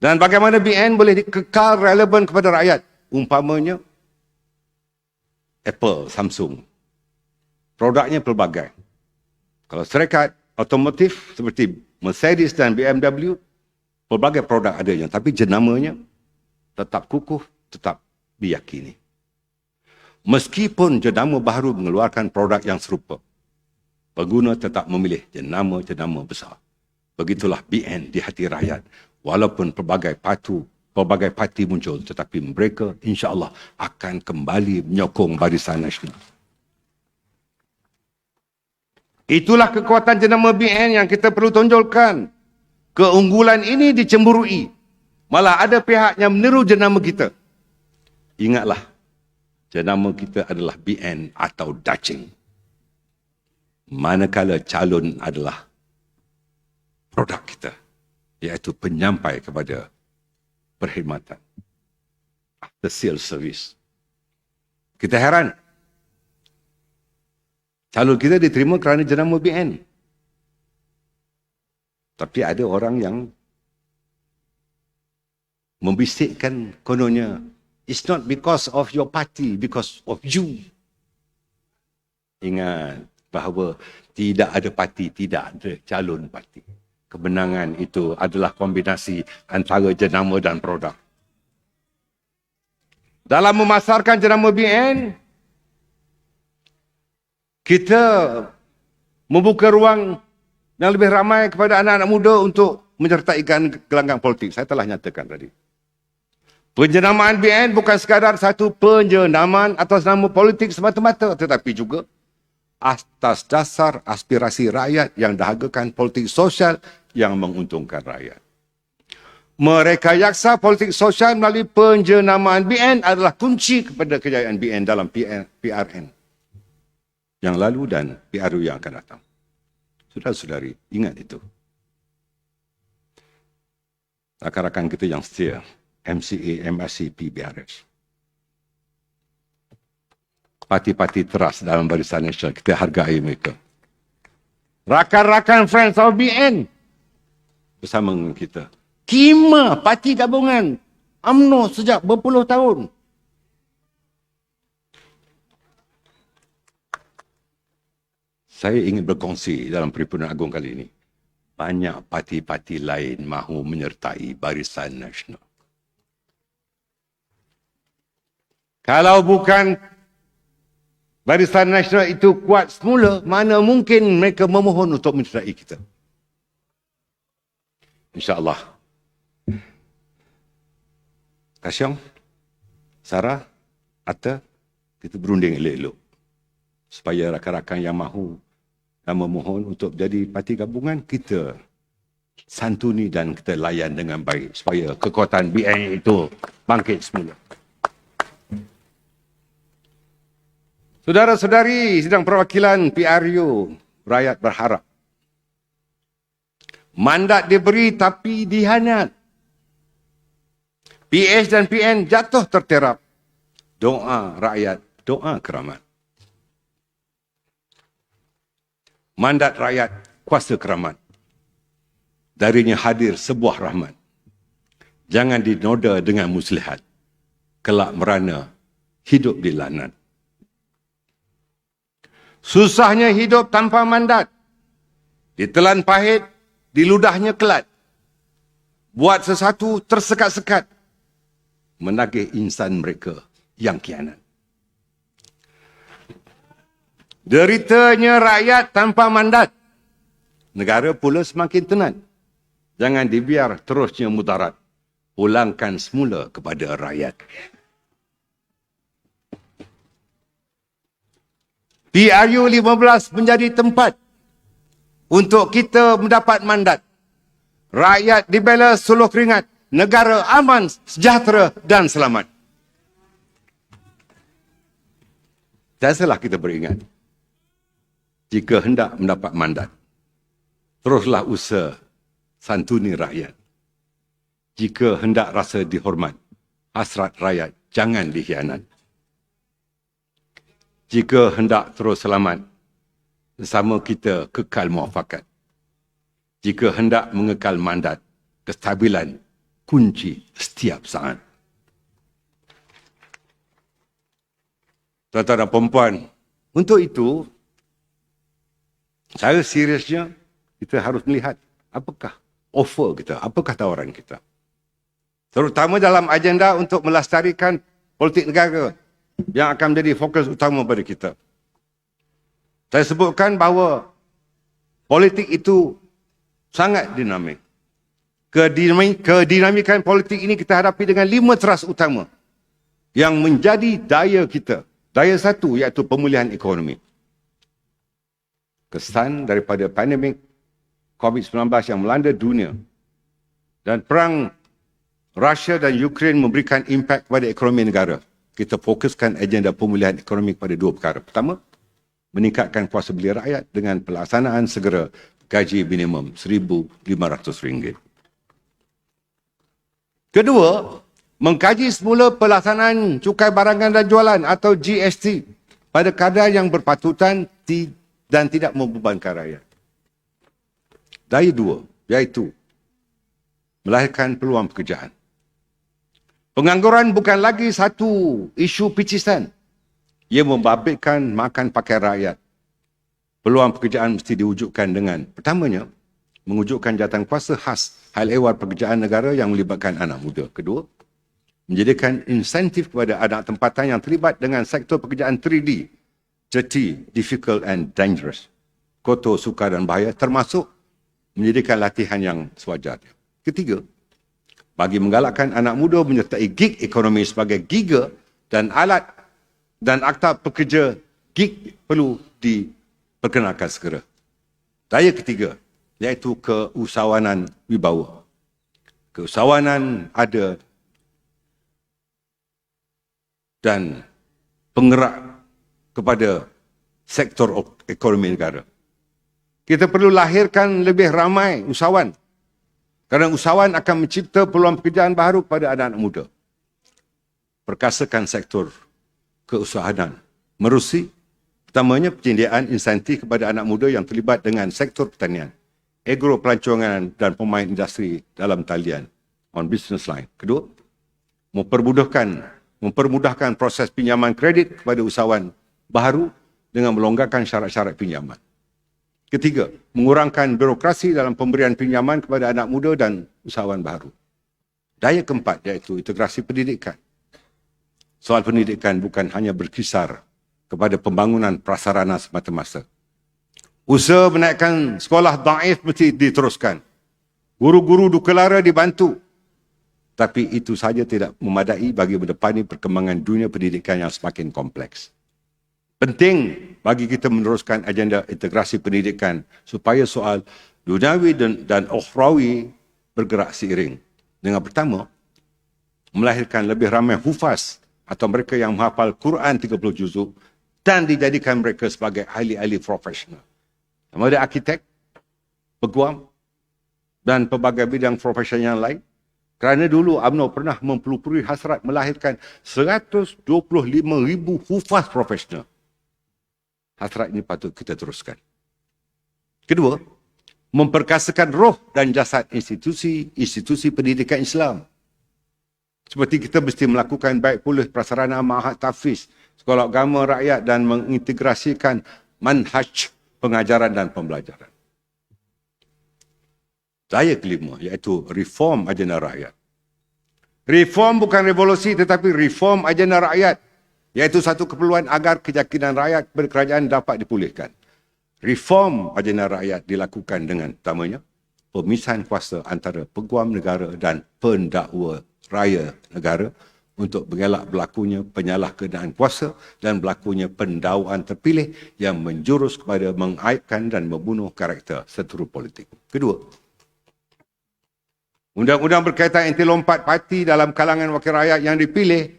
Speaker 1: Dan bagaimana BN boleh kekal relevan kepada rakyat. Umpamanya, Apple, Samsung. Produknya pelbagai. Kalau syarikat, otomotif seperti Mercedes dan BMW, pelbagai produk adanya, tapi jenamanya tetap kukuh, tetap diyakini. Meskipun jenama baru mengeluarkan produk yang serupa, pengguna tetap memilih jenama-jenama besar. Begitulah BN di hati rakyat. Walaupun pelbagai parti muncul, tetapi mereka insya-Allah akan kembali menyokong Barisan Nasional. Itulah kekuatan jenama BN yang kita perlu tonjolkan. Keunggulan ini dicemburui. Malah ada pihak yang meniru jenama kita. Ingatlah, jenama kita adalah BN atau Dacing. Manakala calon adalah produk kita, iaitu penyampai kepada perkhidmatan. After sales service. Kita heran. Calon kita diterima kerana jenama BN. Tapi ada orang yang membisikkan kononnya, it's not because of your party, because of you. Ingat bahawa tidak ada parti, tidak ada calon parti. Kemenangan itu adalah kombinasi antara jenama dan produk. Dalam memasarkan jenama BN, kita membuka ruang yang lebih ramai kepada anak-anak muda untuk menyertai gelanggang politik. Saya telah nyatakan tadi. Penjenamaan BN bukan sekadar satu penjenamaan atas nama politik semata-mata, tetapi juga atas dasar aspirasi rakyat yang dahagakan politik sosial yang menguntungkan rakyat. Merekayasa politik sosial melalui penjenamaan BN adalah kunci kepada kejayaan BN dalam PRN yang lalu dan PRU yang akan datang. Saudara-saudari, ingat itu. Rakan-rakan kita yang setia, MCA, MRC, PBRS. Parti-parti teras dalam Barisan Nasional, kita hargai mereka. Rakan-rakan Friends of BN bersama dengan kita. Kima parti gabungan UMNO sejak berpuluh tahun. Saya ingin berkongsi dalam Perhimpunan Agung kali ini. Banyak parti-parti lain mahu menyertai Barisan Nasional. Kalau bukan Barisan Nasional itu kuat semula, mana mungkin mereka memohon untuk menyertai kita. InsyaAllah. Kasyong, Sarah, Atta, kita berunding elok-elok. Supaya rakan-rakan yang mahu dan memohon untuk jadi parti gabungan, kita santuni dan kita layan dengan baik supaya kekuatan BN itu bangkit semula. Saudara-saudari sidang perwakilan PRU, rakyat berharap mandat diberi tapi dihianat. PS dan PN jatuh terterap. Doa rakyat, doa keramat. Mandat rakyat, kuasa keramat. Darinya hadir sebuah rahmat. Jangan dinoda dengan muslihat. Kelak merana, hidup di lanat. Susahnya hidup tanpa mandat. Ditelan pahit, diludahnya kelat. Buat sesuatu tersekat-sekat. Menagih insan mereka yang khianat. Deritanya rakyat tanpa mandat. Negara pula semakin tenat. Jangan dibiar terusnya mudarat. Pulangkan semula kepada rakyat. PRU 15 menjadi tempat untuk kita mendapat mandat. Rakyat dibela suluh keringat. Negara aman, sejahtera dan selamat. Biasalah kita beringat. Jika hendak mendapat mandat, teruslah usaha santuni rakyat. Jika hendak rasa dihormat, hasrat rakyat jangan dikhianat. Jika hendak terus selamat, bersama kita kekal muafakat. Jika hendak mengekal mandat, kestabilan kunci setiap saat. Tuan-tuan dan puan-puan, untuk itu, saya seriusnya kita harus melihat apakah offer kita, apakah tawaran kita. Terutama dalam agenda untuk melestarikan politik negara yang akan menjadi fokus utama pada kita. Saya sebutkan bahawa politik itu sangat dinamik. Kedinamikan politik ini kita hadapi dengan 5 teras utama yang menjadi daya kita. Daya satu iaitu pemulihan ekonomi. Kesan daripada pandemik COVID-19 yang melanda dunia dan perang Rusia dan Ukraine memberikan impak kepada ekonomi negara. Kita fokuskan agenda pemulihan ekonomi kepada 2 perkara. Pertama, meningkatkan kuasa beli rakyat dengan pelaksanaan segera gaji minimum RM1,500. Kedua, mengkaji semula pelaksanaan cukai barangan dan jualan atau GST pada kadar yang berpatutan dan tidak membebankan rakyat. Daya dua, iaitu melahirkan peluang pekerjaan. Pengangguran bukan lagi satu isu picisan. Ia membabitkan makan pakai rakyat. Peluang pekerjaan mesti diwujudkan dengan, pertamanya, mewujudkan jawatan kuasa khas hal ehwal pekerjaan negara yang melibatkan anak muda. Kedua, menjadikan insentif kepada anak tempatan yang terlibat dengan sektor pekerjaan 3D, dirty, difficult and dangerous, kotor, sukar dan bahaya, termasuk menjadikan latihan yang sewajarnya. Ketiga, bagi menggalakkan anak muda menyertai gig ekonomi sebagai giga dan alat dan akta pekerja gig perlu diperkenalkan segera. Daya ketiga, iaitu keusahawanan wibawa. Keusahawanan ada dan penggerak kepada sektor ekonomi negara. Kita perlu lahirkan lebih ramai usahawan. Kerana usahawan akan mencipta peluang pekerjaan baru kepada anak-anak muda. Perkasakan sektor keusahawanan. Merusi, pertamanya penyediaan insentif kepada anak muda yang terlibat dengan sektor pertanian, agro pelancongan dan industri dalam talian on business line. Kedua, mempermudahkan proses pinjaman kredit kepada usahawan baru dengan melonggarkan syarat-syarat pinjaman. Ketiga, mengurangkan birokrasi dalam pemberian pinjaman kepada anak muda dan usahawan baru. Daya keempat iaitu integrasi pendidikan. Soal pendidikan bukan hanya berkisar kepada pembangunan prasarana semata-mata. Usaha menaikkan sekolah daif mesti diteruskan. Guru-guru dukelara dibantu. Tapi itu saja tidak memadai bagi mendepani perkembangan dunia pendidikan yang semakin kompleks. Penting bagi kita meneruskan agenda integrasi pendidikan supaya soal duniawi dan ukhrawi bergerak seiring. Dengan pertama, melahirkan lebih ramai hufaz atau mereka yang menghafal Quran 30 juzuk dan dijadikan mereka sebagai ahli-ahli profesional. Sama ada arkitek, peguam dan pelbagai bidang profesional yang lain. Kerana dulu UMNO pernah mempelopori hasrat melahirkan 125,000 hufaz profesional. Hasrat ini patut kita teruskan. Kedua, memperkasakan roh dan jasad institusi pendidikan Islam. Seperti kita mesti melakukan baik pulih prasarana ma'had tahfiz, sekolah agama rakyat dan mengintegrasikan manhaj pengajaran dan pembelajaran. Daya kelima iaitu reform agenda rakyat. Reform bukan revolusi tetapi reform agenda rakyat, iaitu satu keperluan agar keyakinan rakyat kepada kerajaan dapat dipulihkan. Reform agenda rakyat dilakukan dengan utamanya pemisahan kuasa antara peguam negara dan pendakwa raya negara untuk mengelak berlakunya penyalahgunaan kuasa dan berlakunya pendakwaan terpilih yang menjurus kepada mengaibkan dan membunuh karakter seteru politik. Kedua, undang-undang berkaitan anti lompat parti dalam kalangan wakil rakyat yang dipilih,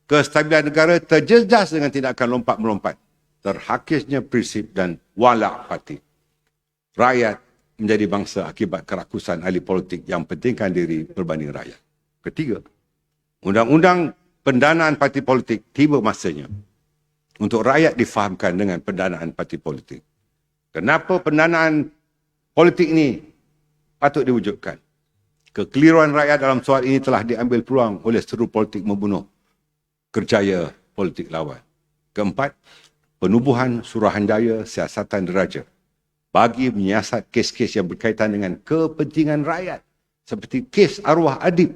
Speaker 1: kestabilan negara terjejas dengan tindakan lompat-melompat, terhakisnya prinsip dan walak parti. Rakyat menjadi bangsa akibat kerakusan ahli politik yang pentingkan diri berbanding rakyat. Ketiga, undang-undang pendanaan parti politik tiba masanya untuk rakyat difahamkan dengan pendanaan parti politik. Kenapa pendanaan politik ini patut diwujudkan? Kekeliruan rakyat dalam soal ini telah diambil peluang oleh seteru politik membunuh kerjaya politik lawan. Keempat, penubuhan Suruhanjaya Siasatan Diraja bagi menyiasat kes-kes yang berkaitan dengan kepentingan rakyat seperti kes arwah adib,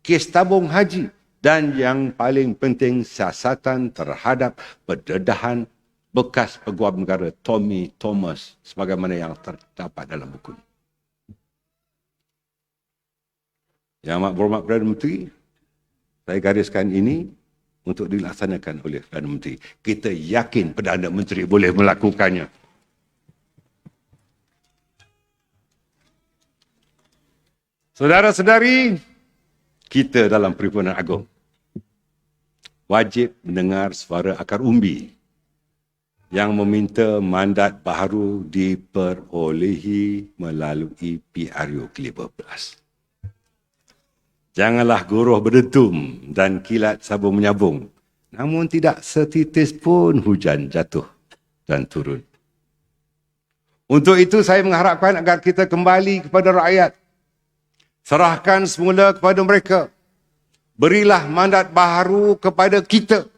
Speaker 1: kes tabung haji dan yang paling penting siasatan terhadap pendedahan bekas peguam negara Tommy Thomas sebagaimana yang terdapat dalam buku ini. Yang amat berhormat Perdana Menteri, saya gariskan ini untuk dilaksanakan oleh Perdana Menteri. Kita yakin Perdana Menteri boleh melakukannya. Saudara-saudari, kita dalam Perhimpunan Agong wajib mendengar suara akar umbi yang meminta mandat baharu diperolehi melalui PRU ke-15. Janganlah guruh berdentum dan kilat sabung menyabung, namun tidak setitis pun hujan jatuh dan turun. Untuk itu saya mengharapkan agar kita kembali kepada rakyat. Serahkan semula kepada mereka. Berilah mandat baharu kepada kita.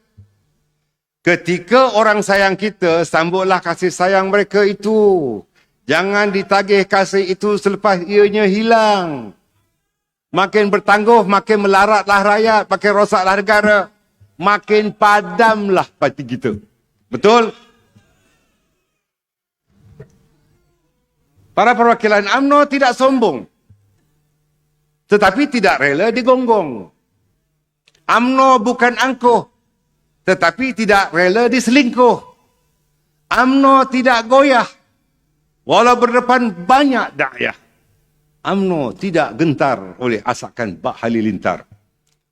Speaker 1: Ketika orang sayang kita, sambutlah kasih sayang mereka itu. Jangan ditagih kasih itu selepas ianya hilang. Makin bertangguh, makin melaratlah rakyat, makin rosaklah negara. Makin padamlah parti kita. Betul? Para perwakilan UMNO tidak sombong. Tetapi tidak rela digonggong. UMNO bukan angkuh, tetapi tidak rela diselingkuh. UMNO tidak goyah, walau berdepan banyak da'yah. UMNO tidak gentar oleh asakan Bak Halilintar.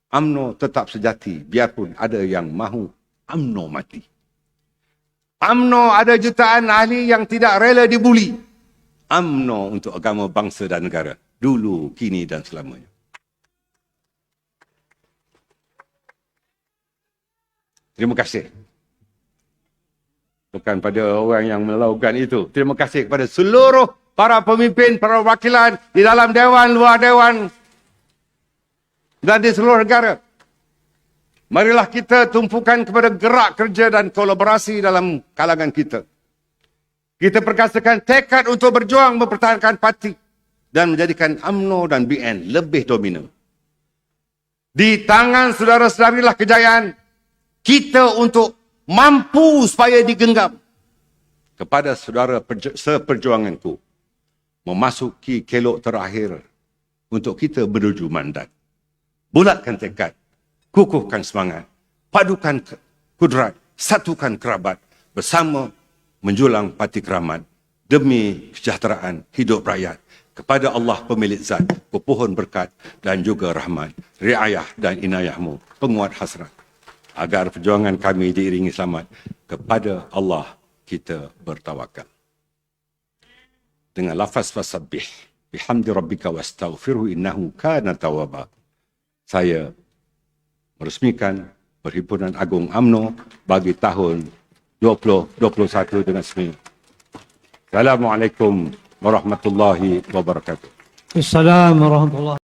Speaker 1: UMNO tetap sejati, biarpun ada yang mahu UMNO mati. UMNO ada jutaan ahli yang tidak rela dibuli. UMNO untuk agama, bangsa dan negara. Dulu, kini dan selamanya. Terima kasih. Bukan pada orang yang melakukan itu. Terima kasih kepada seluruh para pemimpin, para wakilan di dalam Dewan, luar Dewan dan di seluruh negara. Marilah kita tumpukan kepada gerak kerja dan kolaborasi dalam kalangan kita. Kita perkasakan tekad untuk berjuang mempertahankan parti dan menjadikan UMNO dan BN lebih dominan. Di tangan saudara-saudarilah kejayaan kita untuk mampu supaya digenggam. Kepada saudara seperjuanganku, memasuki kelok terakhir untuk kita menuju mandat. Bulatkan tekad, kukuhkan semangat, padukan kudrat, satukan kerabat, bersama menjulang parti keramat demi kesejahteraan hidup rakyat. Kepada Allah pemilik zat, pepohon berkat dan juga rahmat, riayah dan inayahmu, penguat hasrat. Agar perjuangan kami diiringi selamat, kepada Allah kita bertawakal. Dengan lafaz fasabbih, bihamdi rabbika wastaghfirhu innahu kana tawwaba. Saya meresmikan Perhimpunan Agong UMNO bagi tahun 2021 dengan resmi. Assalamualaikum warahmatullahi wabarakatuh.
Speaker 2: Assalamualaikum warahmatullahi